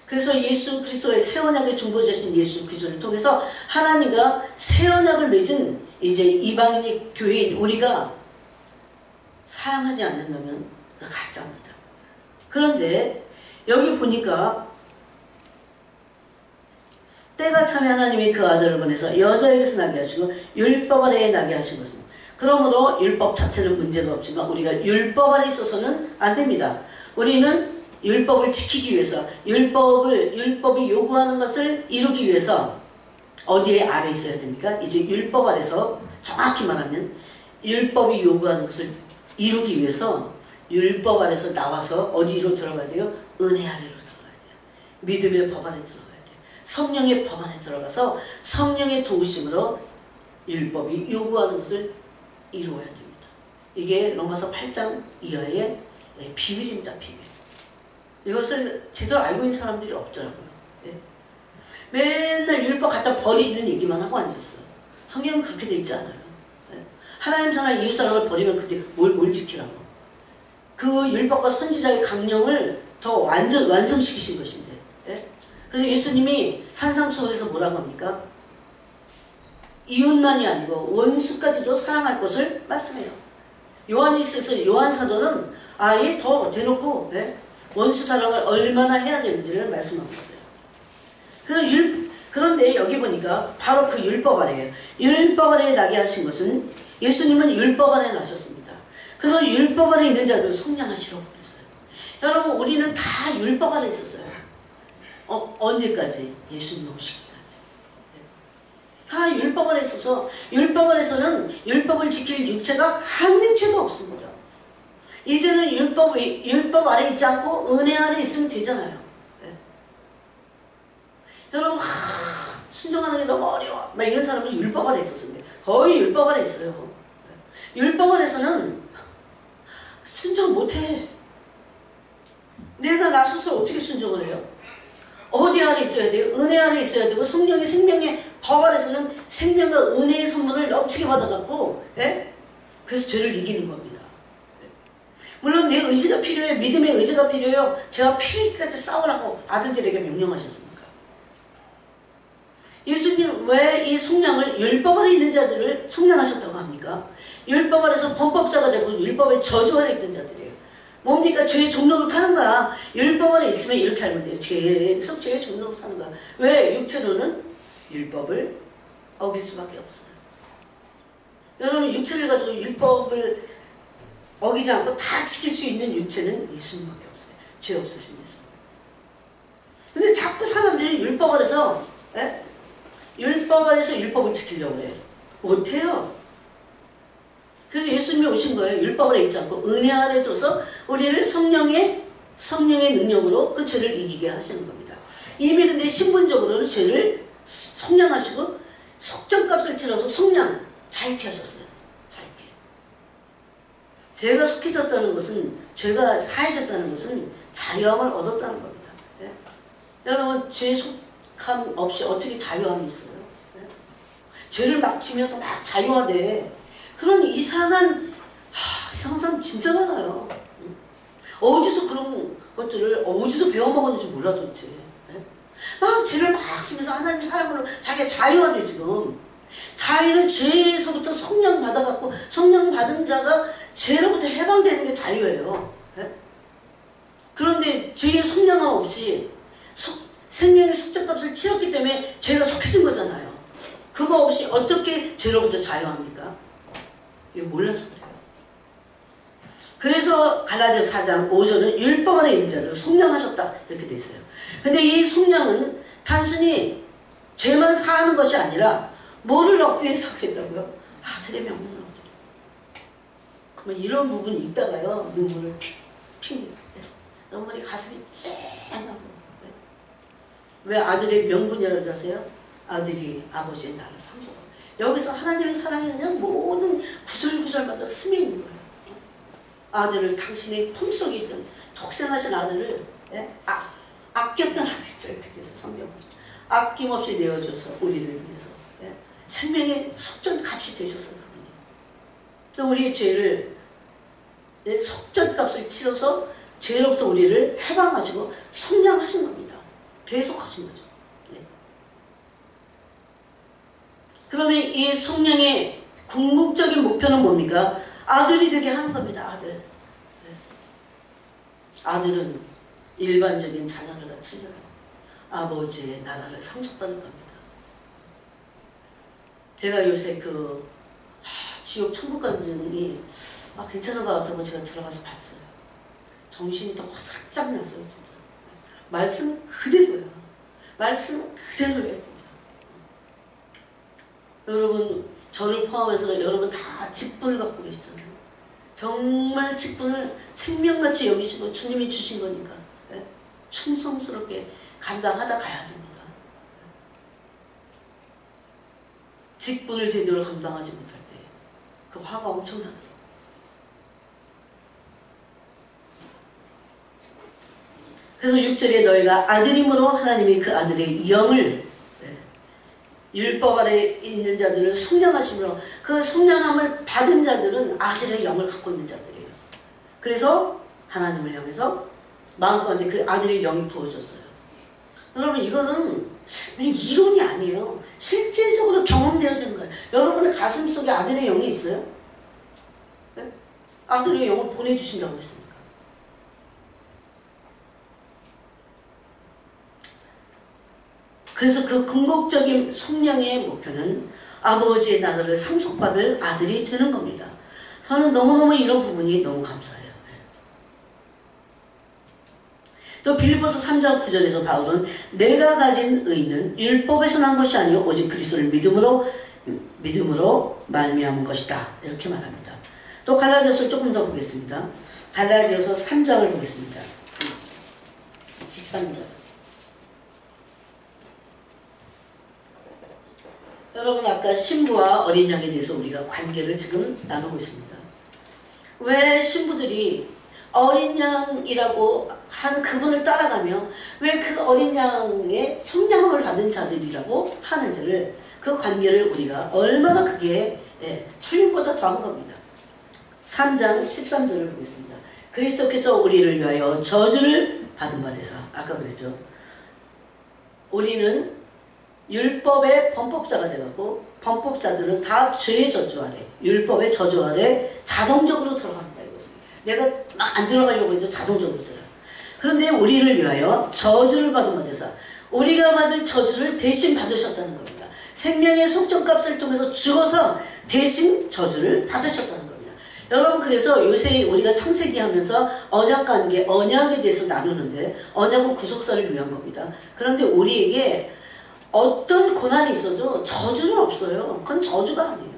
그래서 예수 그리스도의 새 언약의 중보자신 예수 그리스도를 통해서 하나님과 새 언약을 맺은 이제 이방인의 교회인 우리가 사랑하지 않는다면 가짜입니다. 그런데 여기 보니까 때가 차면 하나님이 그 아들을 보내서 여자에게서 나게 하시고 율법 아래에 나게 하신 것은 그러므로 율법 자체는 문제가 없지만 우리가 율법 아래 있어서는 안 됩니다. 우리는 율법을 지키기 위해서 율법이 요구하는 것을 이루기 위해서 어디에 아래 있어야 됩니까? 이제 율법 아래서 정확히 말하면 율법이 요구하는 것을 이루기 위해서 율법 아래서 나와서 어디로 들어가야 돼요? 은혜 아래로 들어가야 돼요. 믿음의 법 안에 들어가야 돼요. 성령의 법 안에 들어가서 성령의 도우심으로 율법이 요구하는 것을 이루어야 됩니다. 이게 로마서 8장 이하의 비밀입니다. 비밀. 이것을 제대로 알고 있는 사람들이 없더라고요. 예. 맨날 율법 갖다 버리는 얘기만 하고 앉았어. 성경은 그렇게 돼 있지 않아요. 예. 하나님 사랑 이웃사랑을 버리면 그때 뭘 지키라고. 그 율법과 선지자의 강령을 더 완성시키신 것인데. 예. 그래서 예수님이 산상수훈에서 뭐라고 합니까? 이웃만이 아니고 원수까지도 사랑할 것을 말씀해요. 요한일서에서 요한사도는 아예 더 대놓고 원수 사랑을 얼마나 해야 되는지를 말씀하고 있어요. 그런데 여기 보니까 바로 그 율법 아래에요. 율법 아래에 나게 하신 것은 예수님은 율법 아래에 나셨습니다. 그래서 율법 아래에 있는 자들 속량하시라고 그랬어요. 여러분 우리는 다 율법 아래에 있었어요. 언제까지? 예수님 오시기까지. 다 율법 아래에 있어서 율법 아래에서는 율법을 지킬 육체가 한 육체도 없습니다. 이제는 율법 아래 있지 않고 은혜 아래 있으면 되잖아요. 네. 여러분 순종하는 게 너무 어려워 막 이런 사람은 율법 아래 있었습니다. 거의 율법 아래 있어요. 네. 율법 아래서는 순종 못해. 내가 나 스스로 어떻게 순종을 해요? 어디 아래 있어야 돼요? 은혜 아래 있어야 되고 성령의 생명의 법 아래서는 생명과 은혜의 선물을 넘치게 받아갖고 그래서 죄를 이기는 겁니다. 물론 내 의지가 필요해요. 믿음의 의지가 필요해요. 제가 피까지 싸우라고 아들들에게 명령하셨습니까? 예수님 왜 이 속량을 율법 아래 있는 자들을 속량하셨다고 합니까? 율법 아래서 범법자가 되고 율법의 저주 아래 있던 자들이에요. 뭡니까? 죄의 종로를 타는 거야. 율법 안에 있으면 이렇게 알면 돼요. 계속 죄의 종로를 타는 거야. 왜? 육체로는 율법을 어길 수밖에 없어요. 여러분 육체를 가지고 율법을 어기지 않고 다 지킬 수 있는 육체는 예수님밖에 없어요. 죄 없으신 예수님. 근데 자꾸 사람들이 율법 안에서 율법을 지키려고 해요. 못해요. 그래서 예수님이 오신 거예요. 율법 안에 있지 않고 은혜 안에 들어서 우리를 성령의 능력으로 그 죄를 이기게 하시는 겁니다. 이미 근데 신분적으로는 죄를 속량하시고 속전값을 치러서 속량 자유케 하셨어요. 자유케. 죄가 속해졌다는 것은 죄가 사해졌다는 것은 자유함을 얻었다는 겁니다. 예? 여러분 죄 속함 없이 어떻게 자유함이 있어요? 예? 죄를 막 지면서 막 자유화돼. 그런 이상한 사람 진짜 많아요. 어디서 그런 것들을 어디서 배워먹었는지 몰라 도대체. 막 죄를 막 지면서 하나님 사랑으로 자기가 자유화돼 지금. 자유는 죄에서부터 성령 받아갖고 성령 받은 자가 죄로부터 해방되는 게 자유예요. 그런데 죄의 성령함 없이 생명의 속죄값을 치렀기 때문에 죄가 속해진 거잖아요. 그거 없이 어떻게 죄로부터 자유합니까? 이거 몰라서 그래요. 그래서 갈라디아 4장 5절은 율법 안에 있는 자를 속량하셨다 이렇게 돼 있어요. 근데 이 속량은 단순히 죄만 사하는 것이 아니라 뭐를 얻기 위해서 하겠다고요? 아들의 명령을 얻기. 이런 부분이 있다가요 눈물을 핍니다. 어머니 가슴이 쨍하고. 왜 아들의 명분이라고 하세요? 아들이 아버지의 나를 상속하고. 여기서 하나님의 사랑이 그냥 모든 구절구절마다 스며 있는 거예요. 아들을 당신의 품속에 있던 독생하신 아들을 아꼈던 아들이죠. 이렇게 돼서 성경은 아낌없이 내어줘서 우리를 위해서 생명의 속전값이 되셨어요. 그분이. 또 우리의 죄를 속전값을 치러서 죄로부터 우리를 해방하시고 성량하신 겁니다. 배속하신 거죠. 네. 그러면 이 성령의 궁극적인 목표는 뭡니까? 아들이 되게 하는 겁니다. 아들. 네. 아들은 일반적인 자녀들과 틀려요. 아버지의 나라를 상속받는 겁니다. 제가 요새 지옥 천국 간증이 괜찮은 것 같다고 제가 들어가서 봤어요. 정신이 더 화짝 났어요. 진짜. 말씀 그대로예요. 말씀 그대로예요. 진짜. 여러분 저를 포함해서 여러분 다 직분을 갖고 계시잖아요. 정말 직분을 생명같이 여기시고 주님이 주신 거니까 충성스럽게 감당하다 가야 됩니다. 직분을 제대로 감당하지 못할 때 그 화가 엄청나더라고요. 그래서 6절에 너희가 아들임으로 하나님이 그 아들의 영을 율법 아래 있는 자들을 속량하심으로 그 속량함을 받은 자들은 아들의 영을 갖고 있는 자들이에요. 그래서 하나님을 향해서 마음가운데 그 아들의 영이 부어졌어요. 여러분 이거는 이론이 아니에요. 실제적으로 경험되어지는 거예요. 여러분의 가슴속에 아들의 영이 있어요? 네? 아들의 영을 보내주신다고 했습니까? 그래서 그 궁극적인 성령의 목표는 아버지의 나라를 상속받을 아들이 되는 겁니다. 저는 너무너무 이런 부분이 너무 감사해요. 또 빌립보서 3장 9절에서 바울은 내가 가진 의는 율법에서 난 것이 아니요 오직 그리스도를 믿음으로 말미암은 것이다. 이렇게 말합니다. 또 갈라디아서 조금 더 보겠습니다. 갈라디아서 3장을 보겠습니다. 13절. 여러분 아까 신부와 어린 양에 대해서 우리가 관계를 지금 나누고 있습니다. 왜 신부들이 어린 양이라고 한 그분을 따라가며 왜 그 어린 양의 속량함을 받은 자들이라고 하는지를 그 관계를 우리가 얼마나 그게 천륜보다 더한 겁니다. 3장 13절을 보겠습니다. 그리스도께서 우리를 위하여 저주를 받은 바 되사 아까 그랬죠. 우리는 율법의 범법자가 되고 범법자들은 다 죄의 저주 아래 율법의 저주 아래 자동적으로 들어갑니다. 이것은 내가 막 안 들어가려고 해도 자동적으로 들어요. 그런데 우리를 위하여 저주를 받은 바 되사 우리가 받을 저주를 대신 받으셨다는 겁니다. 생명의 속전값을 통해서 죽어서 대신 저주를 받으셨다는 겁니다. 여러분 그래서 요새 우리가 창세기 하면서 언약관계, 언약에 대해서 나누는데 언약은 구속사를 위한 겁니다. 그런데 우리에게 어떤 고난이 있어도 저주는 없어요. 그건 저주가 아니에요.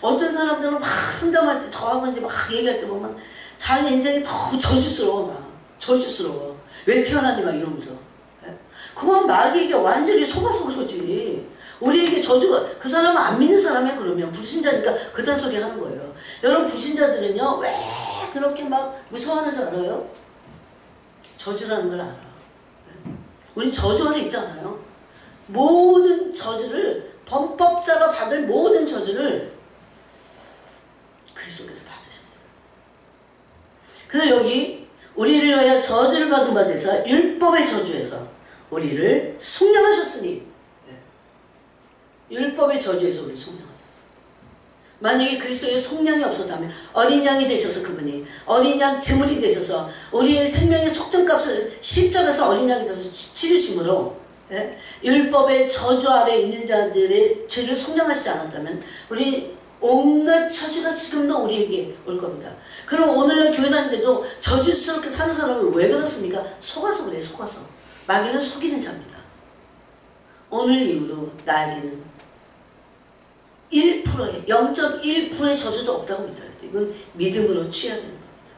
어떤 사람들은 막 상담할 때 저하고 이제 막 얘기할 때 보면 자기 인생이 너무 저주스러워. 막 저주스러워. 왜 태어났니 막 이러면서. 그건 마귀에게 완전히 속아서 그러지. 우리에게 저주가 그 사람은 안 믿는 사람이 그러면 불신자니까 그딴 소리 하는 거예요. 여러분 불신자들은요 왜 그렇게 막 무서워하는 줄 알아요? 저주라는 걸 알아. 우린 저주 안에 있잖아요. 모든 저주를 범법자가 받을 모든 저주를 그리스도께서 받으셨어요. 그래서 여기 우리를 위하여 저주를 받은 바 되사 율법의 저주에서 우리를 속량하셨으니 율법의 저주에서 우리를 속량하셨어요. 만약에 그리스도의 속량이 없었다면 어린 양이 되셔서 그분이 어린 양 제물이 되셔서 우리의 생명의 속전값을 십자가에서 어린 양이 되셔서 치르심으로 율법의 저주 아래 있는 자들의 죄를 속량하시지 않았다면 우리 온갖 저주가 지금도 우리에게 올 겁니다. 그럼 오늘날 교회 다니는데도 저주스럽게 사는 사람은 왜 그렇습니까? 속아서 그래요. 속아서. 마귀는 속이는 자입니다. 오늘 이후로 나에게는 1%의 0.1%의 저주도 없다고 믿어야 돼. 이건 믿음으로 취해야 되는 겁니다.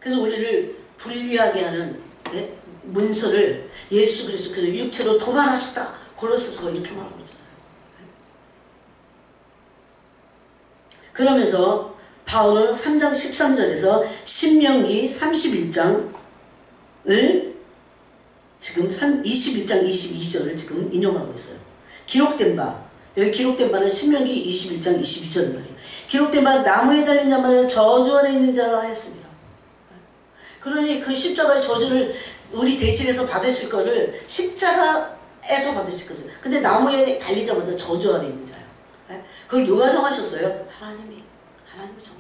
그래서 우리를 불리하게 하는 문서를 예수 그리스도께서 육체로 도말하셨다. 골로새서가 이렇게 말하고 있잖아요. 그러면서 바울은 3장 13절에서 신명기 31장을 지금 21장 22절을 지금 인용하고 있어요. 기록된 바, 여기 기록된 바는 신명기 21장 22절 말이에요. 기록된 바는 나무에 달린 자마다 저주 아래 있는 자라 하였습니다. 그러니 그 십자가의 저주를 우리 대신해서 받으실 거를 십자가에서 받으실 것을. 근데 나무에 달린 자마다 저주 아래 있는 자예요. 그걸 누가 정하셨어요? 하나님이 정하셨어요.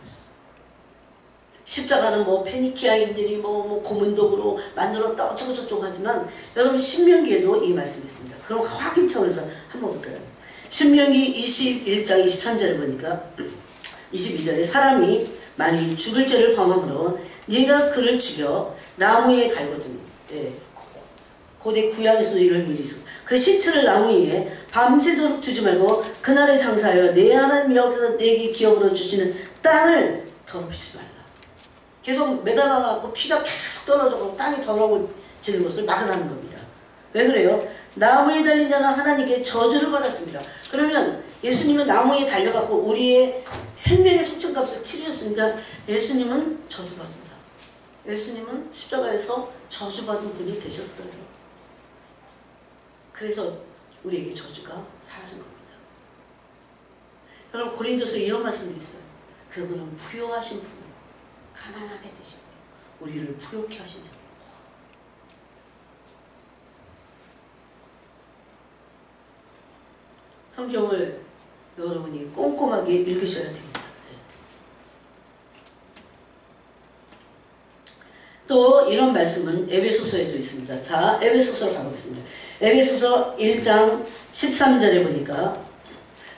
십자가는 뭐 페니키아인들이 뭐 고문독으로 만들었다 어쩌고 저쩌고 하지만 여러분 신명기에도 이 말씀이 있습니다. 그럼 확인 차원에서 한번 볼까요? 신명기 21장 23절을 보니까 22절에 사람이 만일 죽을 죄를 범함으로 네가 그를 죽여 나무에 달거든. 고대 구약에서도 이를 밀리소. 그 시체를 나무 위에 밤새도록 두지 말고 그날에 장사하여 내 하나님 여호와께서 내게 기업으로 주시는 땅을 더럽히지 말라. 계속 매달아놨고 피가 계속 떨어져서 땅이 더러워지는 것을 막아나는 겁니다. 왜 그래요? 나무에 달린 자는 하나님께 저주를 받았습니다. 그러면 예수님은 나무에 달려갖고 우리의 생명의 속죄값을 치르셨으니까 예수님은 저주받은 자. 예수님은 십자가에서 저주받은 분이 되셨어요. 그래서 우리에게 저주가 사라진 겁니다. 여러분 고린도서 이런 말씀도 있어요. 그분은 부요하신 분, 가난하게 되신 분, 우리를 부요케 하신 자. 성경을 여러분이 꼼꼼하게 읽으셔야 됩니다. 또 이런 말씀은 에베소서에도 있습니다. 자, 에베소서로 가보겠습니다. 에베소서 1장 13절에 보니까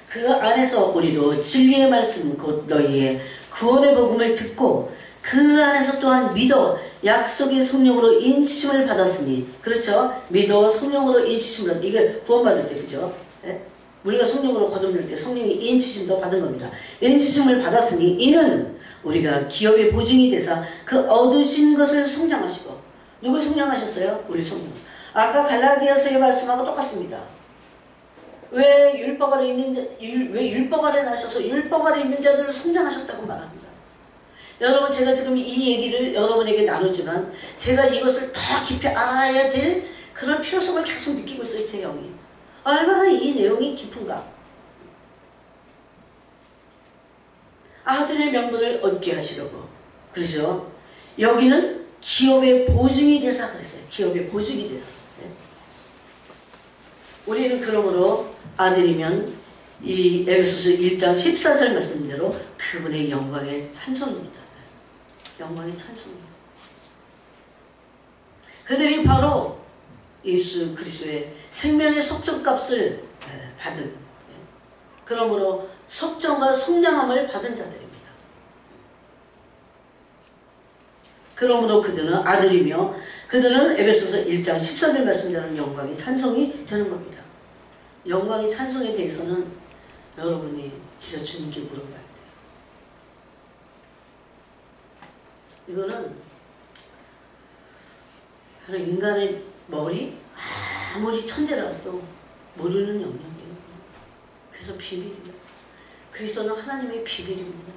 그 안에서 우리도 진리의 말씀 곧 너희의 구원의 복음을 듣고 그 안에서 또한 믿어 약속의 성령으로 인치심을 받았으니, 그렇죠? 믿어 성령으로 인치심을, 이게 구원받을 때, 그죠? 네? 우리가 성령으로 거듭날 때 성령이 인치심도 받은 겁니다. 인치심을 받았으니 이는 우리가 기업의 보증이 되사 그 얻으신 것을 성장하시고. 누굴 성장하셨어요? 우리 성령. 아까 갈라디아서의 말씀하고 똑같습니다. 왜 율법 아래 나셔서 율법 아래 있는 자들을 성장하셨다고 말합니다. 여러분, 제가 지금 이 얘기를 여러분에게 나누지만 제가 이것을 더 깊이 알아야 될 그런 필요성을 계속 느끼고 있어요. 제 영이 얼마나 이 내용이 깊은가. 아들의 명분을 얻게 하시려고. 그렇죠? 여기는 기업의 보증이 돼서 그랬어요. 기업의 보증이 돼서. 네. 우리는 그러므로 아들이면 이 에베소서 1장 14절 말씀대로 그분의 영광의 찬송입니다. 영광의 찬송이에요. 그들이 바로 예수 그리스도의 생명의 속전값을 받은, 그러므로 속전과 속량함을 받은 자들입니다. 그러므로 그들은 아들이며 그들은 에베소서 1장 14절 말씀대로 영광의 찬송이 되는 겁니다. 영광의 찬송에 대해서는 여러분이 진짜 주님께 물어봐야 돼요. 이거는 인간의 머리, 아무리 천재라도 모르는 영역이에요. 그래서 비밀이에요. 그리스도는 하나님의 비밀입니다.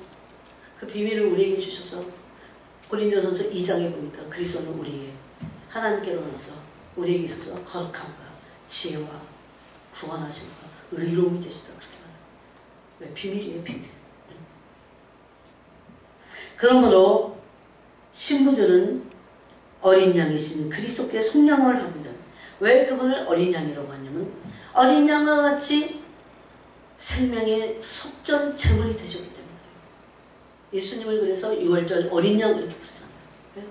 그 비밀을 우리에게 주셔서 고린도전서 2장에 보니까 그리스도는 우리의 하나님께로 나서 우리에게 있어서 거룩함과 지혜와 구원하심과 의로움이 되시다, 그렇게 말합니다. 왜? 비밀이에요, 비밀. 그러므로 신부들은 어린 양이신 그리스도께 속량을 받은 자는, 왜 그분을 어린 양이라고 하냐면 어린 양과 같이 생명의 속전 제물이 되셨기 때문에. 예수님을 그래서 유월절 어린 양 이렇게 부르잖아요. 네?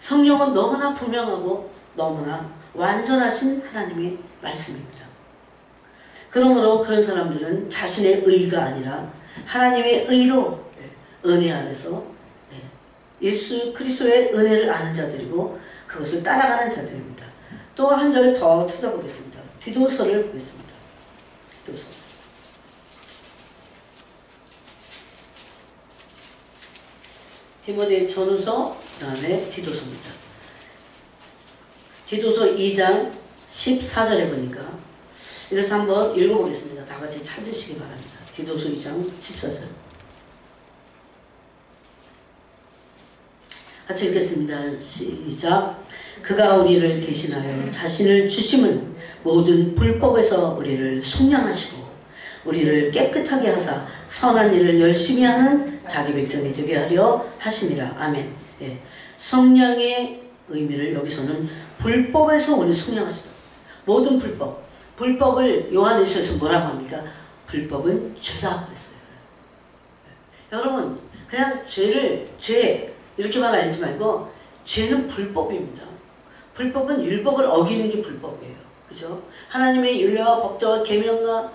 성령은 너무나 분명하고 너무나 완전하신 하나님의 말씀입니다. 그러므로 그런 사람들은 자신의 의가 아니라 하나님의 의로 은혜 안에서 예수 그리스도의 은혜를 아는 자들이고 그것을 따라가는 자들입니다. 또 한 절 더 찾아보겠습니다. 디도서를 보겠습니다. 디도서. 디모데 전후서, 그 다음에 디도서입니다. 디도서 2장 14절에 보니까 이것을 한번 읽어보겠습니다. 다 같이 찾으시기 바랍니다. 디도서 2장 14절. 같이 읽겠습니다. 시작. 그가 우리를 대신하여 자신을 주심은 모든 불법에서 우리를 속량하시고 우리를 깨끗하게 하사 선한 일을 열심히 하는 자기 백성이 되게 하려 하심이라. 아멘. 예. 성령의 의미를 여기서는 불법에서 우리를 속량하시다. 모든 불법. 불법을 요한일서에서 뭐라고 합니까? 불법은 죄다 그랬어요. 여러분, 그냥 죄 이렇게만 알지 말고 죄는 불법입니다. 불법은 율법을 어기는 게 불법이에요. 그죠? 하나님의 율례와 법도와 계명과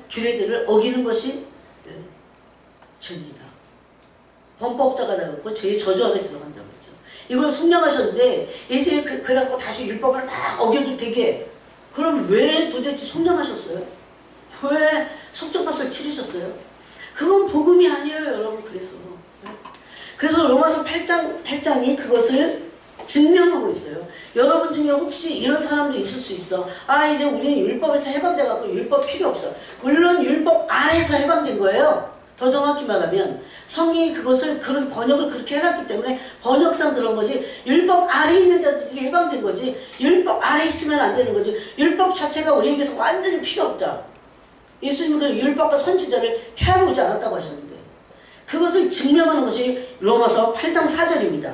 규례들을 어기는 것이 죄입니다. 범법자가 되었고 죄의 저주 안에 들어간다고 했죠. 이걸 속량하셨는데 이제 그래갖고 다시 율법을 막 어겨도 되게. 그럼 왜 도대체 속량하셨어요? 왜 속죄값을 치르셨어요? 그건 복음이 아니에요, 여러분. 그래서 로마서 8장이 그것을 증명하고 있어요. 여러분 중에 혹시 이런 사람도 있을 수 있어. 아, 이제 우리는 율법에서 해방돼갖고 율법 필요 없어. 물론 율법 아래서 해방된 거예요. 더 정확히 말하면 성경이 그것을 그런 번역을 그렇게 해놨기 때문에 번역상 그런 거지, 율법 아래 있는 자들이 해방된 거지, 율법 아래 있으면 안 되는 거지, 율법 자체가 우리에게서 완전히 필요 없다. 예수님은 그 율법과 선지자를 폐하러 오지 않았다고 하셨는데 그것을 증명하는 것이 로마서 8장 4절입니다.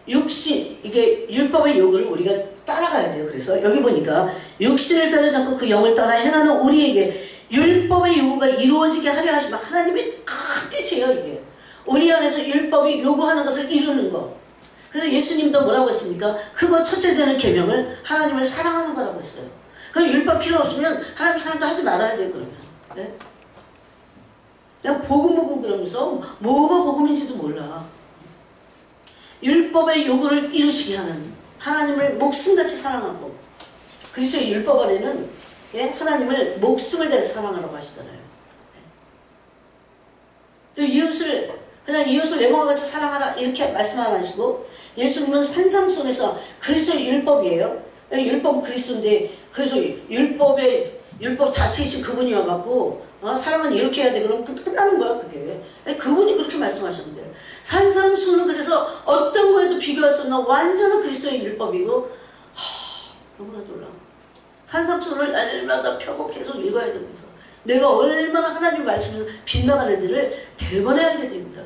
육신, 이게 율법의 요구를 우리가 따라가야 돼요. 그래서 여기 보니까 육신을 따르지 않고 그 영을 따라 행하는 우리에게 율법의 요구가 이루어지게 하려 하시면 하나님의 큰 뜻이에요. 이게 우리 안에서 율법이 요구하는 것을 이루는 거. 그래서 예수님도 뭐라고 했습니까? 그거 첫째 되는 계명을 하나님을 사랑하는 거라고 했어요. 그럼 율법 필요 없으면 하나님 사랑도 하지 말아야 돼요. 그러면 네? 그냥 복음 그러면서 뭐가 복음인지도 몰라. 율법의 요구를 이루시게 하는 하나님을 목숨같이 사랑하고, 그리스도의 율법 안에는 하나님을 목숨을 다해서 사랑하라고 하시잖아요. 또 이웃을 그냥 이웃을 내 몸과 같이 사랑하라 이렇게 말씀 안 하시고, 예수님은 산상순에서 그리스도의 율법이에요. 율법은 그리스도인데, 그래서 율법 자체이신 그분이 와갖고 사랑은 이렇게 해야 돼. 그럼 끝나는 거야 그게. 그분이 그렇게 말씀하셨는데, 산상수는 그래서 어떤 거에도 비교할 수 없는 완전한 그리스도의 율법이고, 너무나 놀라워. 산상수를 날마다 펴고 계속 읽어야 되고 해서 내가 얼마나 하나님 말씀에서 빗나가는지를 대번에 알게 됩니다.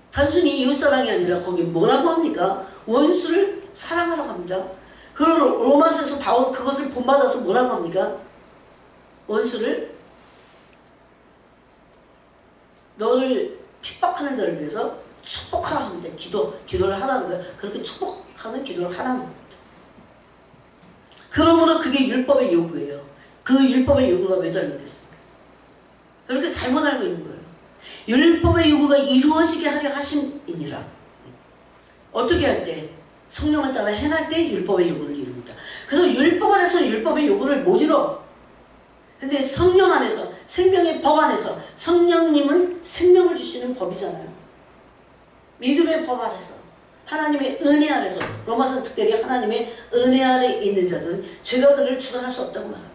단순히 이웃사랑이 아니라 거기 뭐라고 합니까? 원수를 사랑하라고 합니다. 그리고 로마서에서 바울 그것을 본받아서 뭐라고 합니까? 원수를, 너를 핍박하는 자를 위해서 축복하라고 합니다. 기도를 하라는 거예요. 그렇게 축복하는 기도를 하라는 겁니다. 그러므로 그게 율법의 요구예요. 그 율법의 요구가 왜 잘못됐습니까? 그렇게 잘못 알고 있는 거예요. 율법의 요구가 이루어지게 하려 하심이니라. 어떻게 할 때? 성령을 따라 행할 때 율법의 요구를 이룹니다. 그래서 율법 안에서 율법의 요구를 못 이뤄. 근데 성령 안에서, 생명의 법 안에서, 성령님은 생명을 주시는 법이잖아요. 믿음의 법 안에서, 하나님의 은혜 안에서, 로마서 특별히 하나님의 은혜 안에 있는 자는 죄가 그를 주관할 수 없다고 말합니다.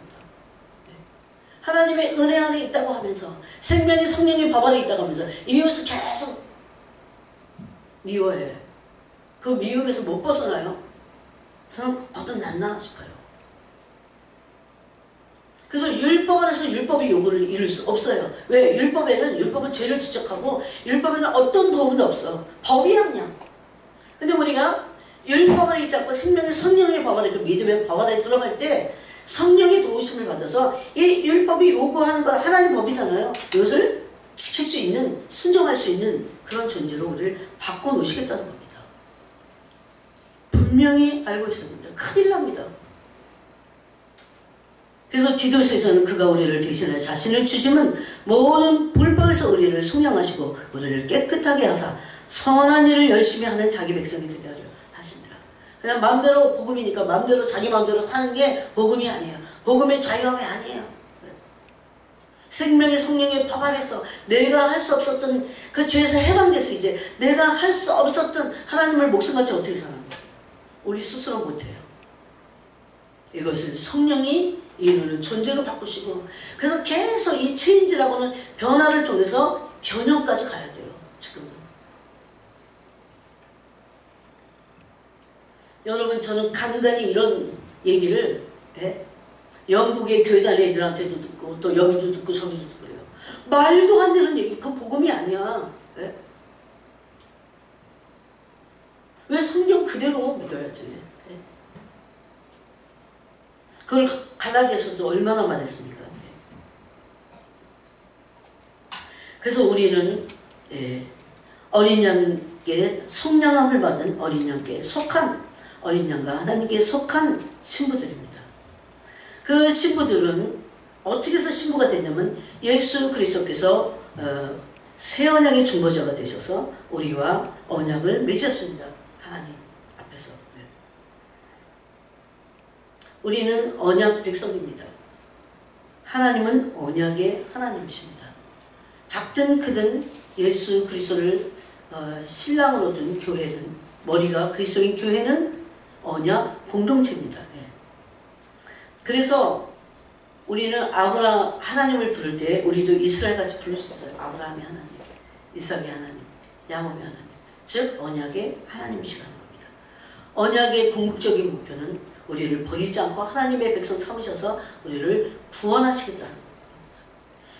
하나님의 은혜 안에 있다고 하면서, 생명의 성령의 법 안에 있다고 하면서 이웃을 계속 미워해. 그 미움에서 못 벗어나요? 저는 거듭났나 싶어요. 그래서 율법 안에서 율법의 요구를 이룰 수 없어요. 왜? 율법은 죄를 지적하고, 율법에는 어떤 도움도 없어. 법이야 그냥. 근데 우리가 율법 안에 있지 않고 생명의 성령의 법 안에, 그 믿음의 법 안에 들어갈 때 성령의 도우심을 받아서 이 율법이 요구하는 건 하나님 법이잖아요. 이것을 지킬 수 있는, 순종할 수 있는 그런 존재로 우리를 바꿔놓으시겠다는 겁니다. 분명히 알고 있습니다. 큰일 납니다. 그래서 디도서에서는 그가 우리를 대신하여 자신을 주심은 모든 불법에서 우리를 속량하시고 우리를 깨끗하게 하사 선한 일을 열심히 하는 자기 백성이 되게 하려 하십니다. 그냥 마음대로 복음이니까 마음대로 자기 마음대로 사는 게 복음이 아니에요. 복음의 자유함이 아니에요. 생명의 성령의 법 아래서 내가 할 수 없었던 그 죄에서 해방돼서 이제 내가 할 수 없었던 하나님을 목숨같이 어떻게 사는 거예요? 우리 스스로 못해요. 이것을 성령이 이루는 존재로 바꾸시고, 그래서 계속 이 체인지라고는 변화를 통해서 변형까지 가야 돼요. 지금은. 여러분, 저는 간간히 이런 얘기를 영국의 교회단 애들한테도 듣고 또 여기도 듣고 저기도 듣고 그래요. 말도 안 되는 얘기, 그 복음이 아니야. 왜 성경 그대로 믿어야지. 그걸 갈라디아서도 얼마나 말했습니까? 그래서 우리는 어린 양께 속량함을 받은 어린 양께 속한 어린 양과 하나님께 속한 신부들입니다. 그 신부들은 어떻게 해서 신부가 됐냐면 예수 그리스도께서 새 언약의 중보자가 되셔서 우리와 언약을 맺으셨습니다. 하나님 앞에서. 우리는 언약 백성입니다. 하나님은 언약의 하나님이십니다. 작든 크든 예수 그리스도를 신랑으로 둔 교회는, 머리가 그리스도인 교회는 언약 공동체입니다. 그래서 우리는 하나님을 부를 때 우리도 이스라엘같이 부를 수 있어요. 아브라함의 하나님, 이삭의 하나님, 야곱의 하나님, 즉 언약의 하나님이시라는 겁니다. 언약의 궁극적인 목표는 우리를 버리지 않고 하나님의 백성 삼으셔서 우리를 구원하시겠다는 겁니다.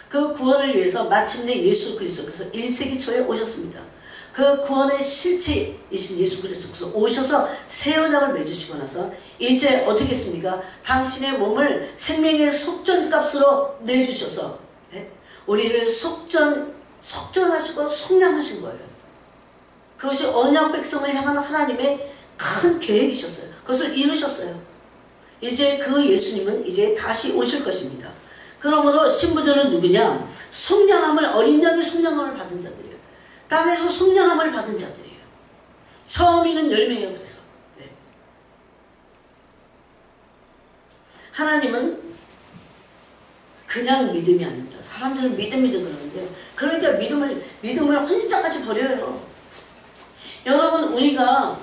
그 구원을 위해서 마침내 예수 그리스도께서 1세기 초에 오셨습니다. 그 구원의 실체이신 예수 그리스도께서 오셔서 새 언약을 맺으시고 나서 이제 어떻게 했습니까? 당신의 몸을 생명의 속전값으로 내주셔서 우리를 속전하시고 속량하신 거예요. 그것이 언약 백성을 향한 하나님의 큰 계획이셨어요. 그것을 이루셨어요. 이제 그 예수님은 이제 다시 오실 것입니다. 그러므로 신부들은 누구냐? 속량함을, 어린 양의 속량함을 받은 자들이에요. 땅에서 속량함을 받은 자들이에요. 처음 익은 열매예요. 그래서 하나님은 그냥 믿음이 아닙니다. 사람들은 믿음 그러는데, 그러니까 믿음을 혼신짝같이 버려요. 여러분, 우리가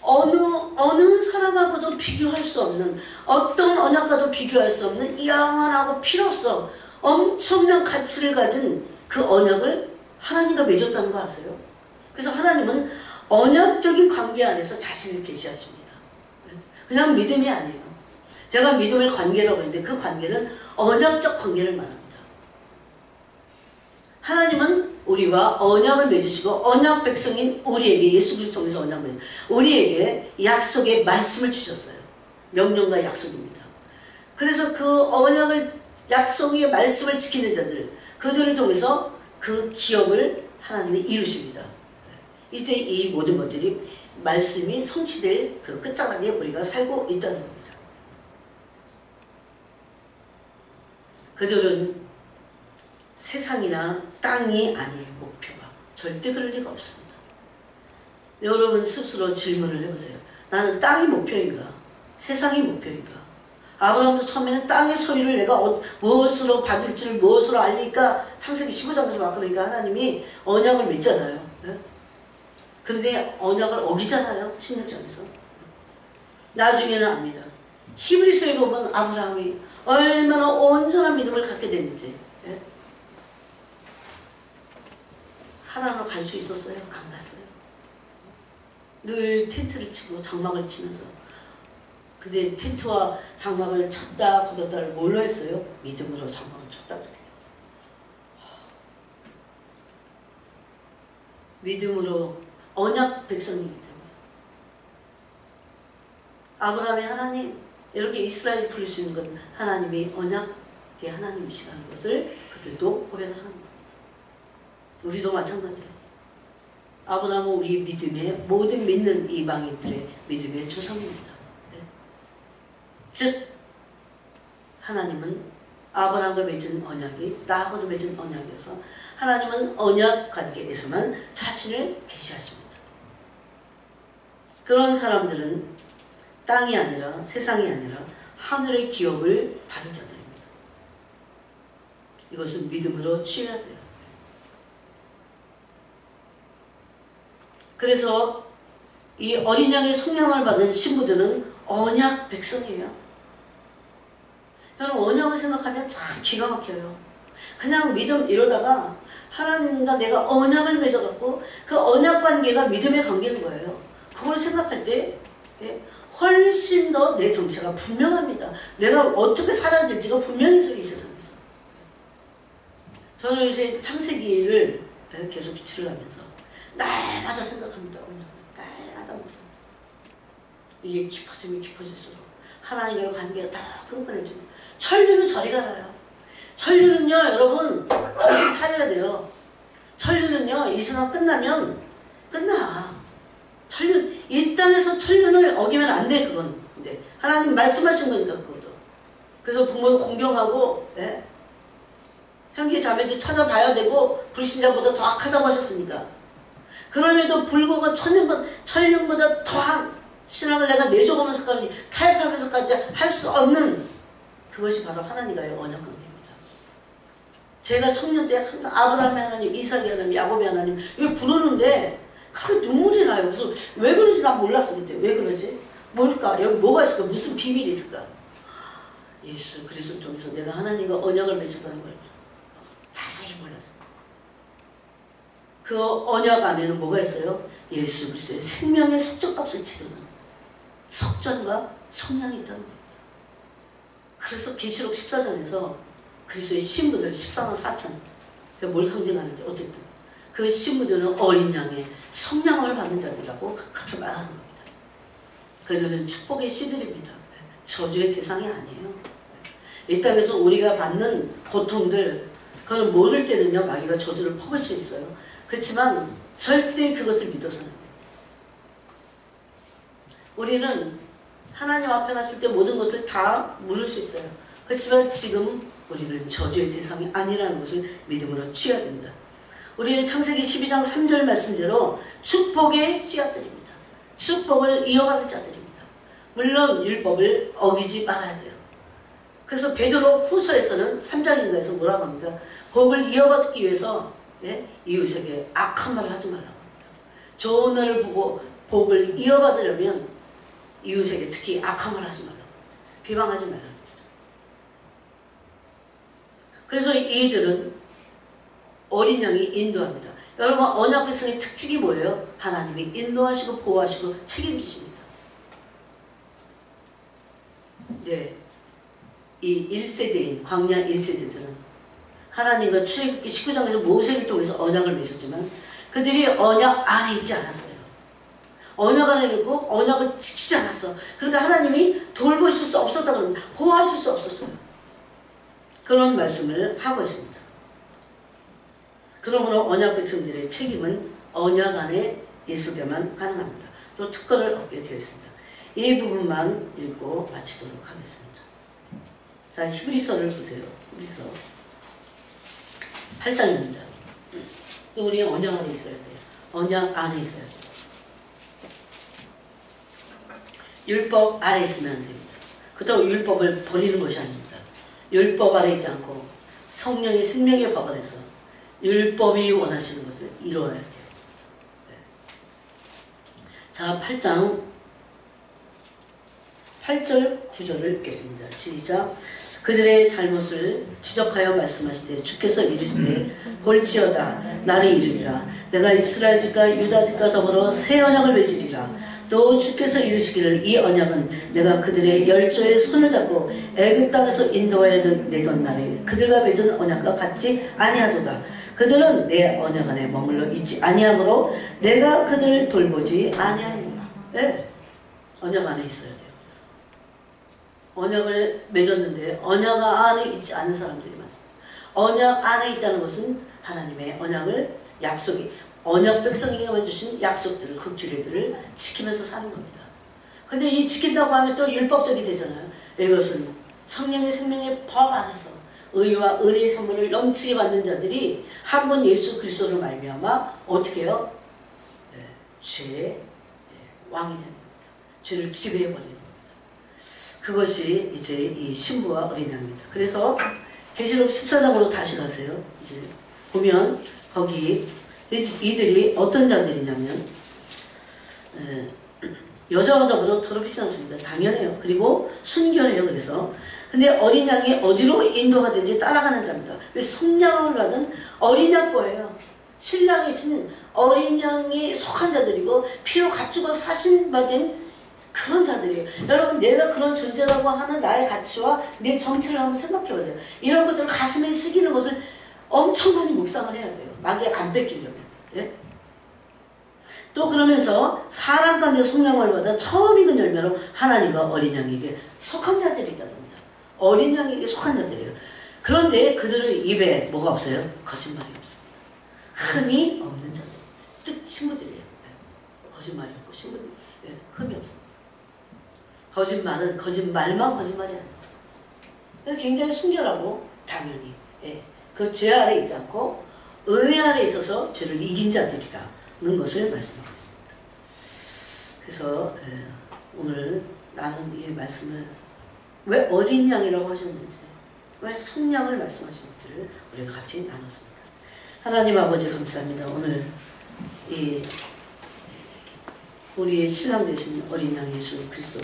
어느 사람하고도 비교할 수 없는, 어떤 언약과도 비교할 수 없는 영원하고 필요성, 엄청난 가치를 가진 그 언약을 하나님과 맺었다는 거 아세요? 그래서 하나님은 언약적인 관계 안에서 자신을 계시하십니다. 그냥 믿음이 아니에요. 제가 믿음의 관계라고 했는데 그 관계는 언약적 관계를 말합니다. 하나님은 우리와 언약을 맺으시고 언약 백성인 우리에게, 예수 그리스도 통해서 언약을 맺으시고 우리에게 약속의 말씀을 주셨어요. 명령과 약속입니다. 그래서 그 언약을, 약속의 말씀을 지키는 자들, 그들을 통해서 그 기업을 하나님이 이루십니다. 이제 이 모든 것들이 말씀이 성취될 그 끝자락에 우리가 살고 있다는 겁니다. 그들은 세상이나 땅이 아니에요. 목표가 절대 그럴 리가 없습니다. 여러분 스스로 질문을 해보세요. 나는 땅이 목표인가? 세상이 목표인가? 아브라함도 처음에는 땅의 소유를 내가 무엇으로 받을 줄 무엇으로 알리까? 창세기 15장에서 막 그러니까 하나님이 언약을 맺잖아요. 그런데 언약을 어기잖아요. 16장에서. 나중에는 압니다. 히브리서에 보면 아브라함이 얼마나 온전한 믿음을 갖게 됐는지. 하나님으로 갈 수 있었어요? 안 갔어요. 늘 텐트를 치고 장막을 치면서. 근데 텐트와 장막을 쳤다 거뒀다를 뭘로 했어요? 믿음으로 장막을 쳤다 그렇게 됐어요. 믿음으로 언약 백성이기 때문에. 아브라함의 하나님, 이렇게 이스라엘 부를 수 있는 건 하나님이 언약의 하나님이시라는 것을 그들도 고백을 하는 겁니다. 우리도 마찬가지예요. 아브라함은 우리 믿음의, 모든 믿는 이방인들의 믿음의 조상입니다. 즉 하나님은 아브라함과 맺은 언약이 나하고도 맺은 언약이어서 하나님은 언약 관계에서만 자신을 계시하십니다. 그런 사람들은 땅이 아니라 세상이 아니라 하늘의 기업을 받을 자들입니다. 이것은 믿음으로 취해야 돼요. 그래서 이 어린 양의 속량을 받은 신부들은 언약 백성이에요. 여러분, 언약을 생각하면 참 기가 막혀요. 그냥 믿음 이러다가 하나님과 내가 언약을 맺어갖고 그 언약 관계가 믿음의 관계인 거예요. 그걸 생각할 때 훨씬 더 내 정체가 분명합니다. 내가 어떻게 살아야 될지가 분명해져요, 이 세상에서. 저는 요새 창세기를 계속 주치를 하면서 날마다 생각합니다. 날마다 묵상했어요. 이게 깊어지면 깊어질수록 하나님과의 관계가 더 끈끈해지고, 천류는 저리 가라요. 천류는요, 여러분 정신 차려야 돼요. 천류는요, 이 세상 끝나면 끝나. 천류, 이 땅에서 천륜을 어기면 안 돼. 그건 근데 하나님 말씀하신 거니까. 그것도 그래서 부모도 공경하고, 형제 자매도 찾아봐야 되고, 불신자보다 더 악하다고 하셨으니까. 그럼에도 불구하고 천년보다 더한 신앙을 내가 내줘가면서까지 타협하면서까지 할 수 없는, 그것이 바로 하나님과의 언약 관계입니다. 제가 청년 때 항상 아브라함의 하나님, 이삭의 하나님, 야곱의 하나님 이거 부르는데 그렇게 눈물이 나요. 그래서 왜 그런지 난 몰랐어. 그때 왜 그러지? 뭘까? 여기 뭐가 있을까? 무슨 비밀이 있을까? 예수 그리스도를 통해서 내가 하나님과 언약을 맺었다는 걸 자세히 몰랐어. 그 언약 안에는 뭐가 있어요? 예수 그리스도의 생명의 속전값을 치르는 속전과 속량이 있다는 겁니다. 그래서 계시록 14장에서 그리스도의 신부들 14만 4천 뭘 상징하는지 어쨌든 그 신부들은 어린 양의 성령을 받은 자들이라고 그렇게 말하는 겁니다. 그들은 축복의 씨들입니다. 저주의 대상이 아니에요. 이 땅에서 우리가 받는 고통들, 그걸 모를 때는요, 마귀가 저주를 퍼볼 수 있어요. 그렇지만 절대 그것을 믿어서는 안 돼요. 우리는 하나님 앞에 갔을 때 모든 것을 다 물을 수 있어요. 그렇지만 지금 우리는 저주의 대상이 아니라는 것을 믿음으로 취해야 됩니다. 우리는 창세기 12장 3절 말씀대로 축복의 씨앗들입니다. 축복을 이어받을 자들입니다. 물론 율법을 어기지 말아야 돼요. 그래서 베드로 후서에서는 3장인가에서 뭐라고 합니까? 복을 이어받기 위해서 이웃에게 악한 말을 하지 말라고 합니다. 좋은 날을 보고 복을 이어받으려면 이웃에게 특히 악한 말을 하지 말라고 합니다. 비방하지 말라고 합니다. 그래서 이들은 어린 양이 인도합니다. 여러분, 언약 백성의 특징이 뭐예요? 하나님이 인도하시고 보호하시고 책임지십니다. 네, 이 1세대인 광야 1세대들은 하나님과 출애굽기 19장에서 모세를 통해서 언약을 맺었지만 그들이 언약 안에 있지 않았어요. 언약 안에 있고 언약을 지키지 않았어. 그러니까 하나님이 돌보실 수 없었다 그럽니다. 보호하실 수 없었어요. 그런 말씀을 하고 있습니다. 그러므로 언약 백성들의 책임은 언약 안에 있을 때만 가능합니다. 또 특권을 얻게 되어 있습니다. 이 부분만 읽고 마치도록 하겠습니다. 자, 히브리서를 보세요. 히브리서 8장입니다. 우리 언약 안에 있어야 돼요. 언약 안에 있어야 돼요. 율법 아래 있으면 안 됩니다. 그렇다고 율법을 버리는 것이 아닙니다. 율법 아래 있지 않고 성령의 생명의 법 안에서 율법이 원하시는 것을 이루어야 돼요. 자, 8장 8절 9절을 읽겠습니다. 시작. 그들의 잘못을 지적하여 말씀하시되 주께서 이르시되 볼지어다 나를 이르리라 내가 이스라엘 집과 유다 집과 더불어 새 언약을 맺으리라. 또 주께서 이르시기를 이 언약은 내가 그들의 열조의 손을 잡고 애굽 땅에서 인도하여 내던 날에 그들과 맺은 언약과 같지 아니하도다. 그들은 내 언약 안에 머물러 있지 아니하므로 내가 그들을 돌보지 아니하니라. 네? 언약 안에 있어야 돼요. 그래서 언약을 맺었는데 언약 안에 있지 않은 사람들이 많습니다. 언약 안에 있다는 것은 하나님의 언약을 언약 백성에게만 주신 약속들을, 극주례들을 지키면서 사는 겁니다. 근데 이 지킨다고 하면 또 율법적이 되잖아요. 이것은 성령의 생명의 법 안에서 의와 은혜의 선물을 넘치게 받는 자들이 한 분 예수 그리스도로 말미암아 어떻게 해요? 죄의 왕이 되는 겁니다. 죄를 지배해버리는 겁니다. 그것이 이제 이 신부와 어린 양입니다. 그래서 계시록 14장으로 다시 가세요. 이제 보면 거기 이들이 어떤 자들이냐면 여자와 더불어 더럽히지 않습니다. 당연해요. 그리고 순결해요. 그래서 근데 어린 양이 어디로 인도하든지 따라가는 자입니다. 왜 속량을 받은 어린 양 거예요. 신랑이 있으면 어린 양이 속한 자들이고 피로 값주고 사신받은 그런 자들이에요. 여러분 내가 그런 존재라고 하는 나의 가치와 내 정체를 한번 생각해보세요. 이런 것들을 가슴에 새기는 것을 엄청 많이 묵상을 해야 돼요. 마귀에 안 뺏기려면. 예? 또 그러면서 사람 가운데 속량을 받아 처음 익은 열매로 하나님과 어린 양에게 속한 자들이다. 어린 양에게 속한 자들이에요. 그런데 그들의 입에 뭐가 없어요? 거짓말이 없습니다. 흠이 없는 자들. 즉 신부들이에요. 거짓말이 없고 신부들 흠이 없습니다. 거짓말은 거짓말만 거짓말이 아니에요. 굉장히 순결하고 당연히 그 죄 아래 있지 않고 은혜 아래 있어서 죄를 이긴 자들이다는 것을 말씀하고 있습니다. 그래서 오늘 나는 이 말씀을 왜 어린 양이라고 하셨는지, 왜 속량을 말씀하시는지를 우리가 같이 나눴습니다. 하나님 아버지 감사합니다. 오늘 이 우리의 신랑 되신 어린 양 예수 그리스도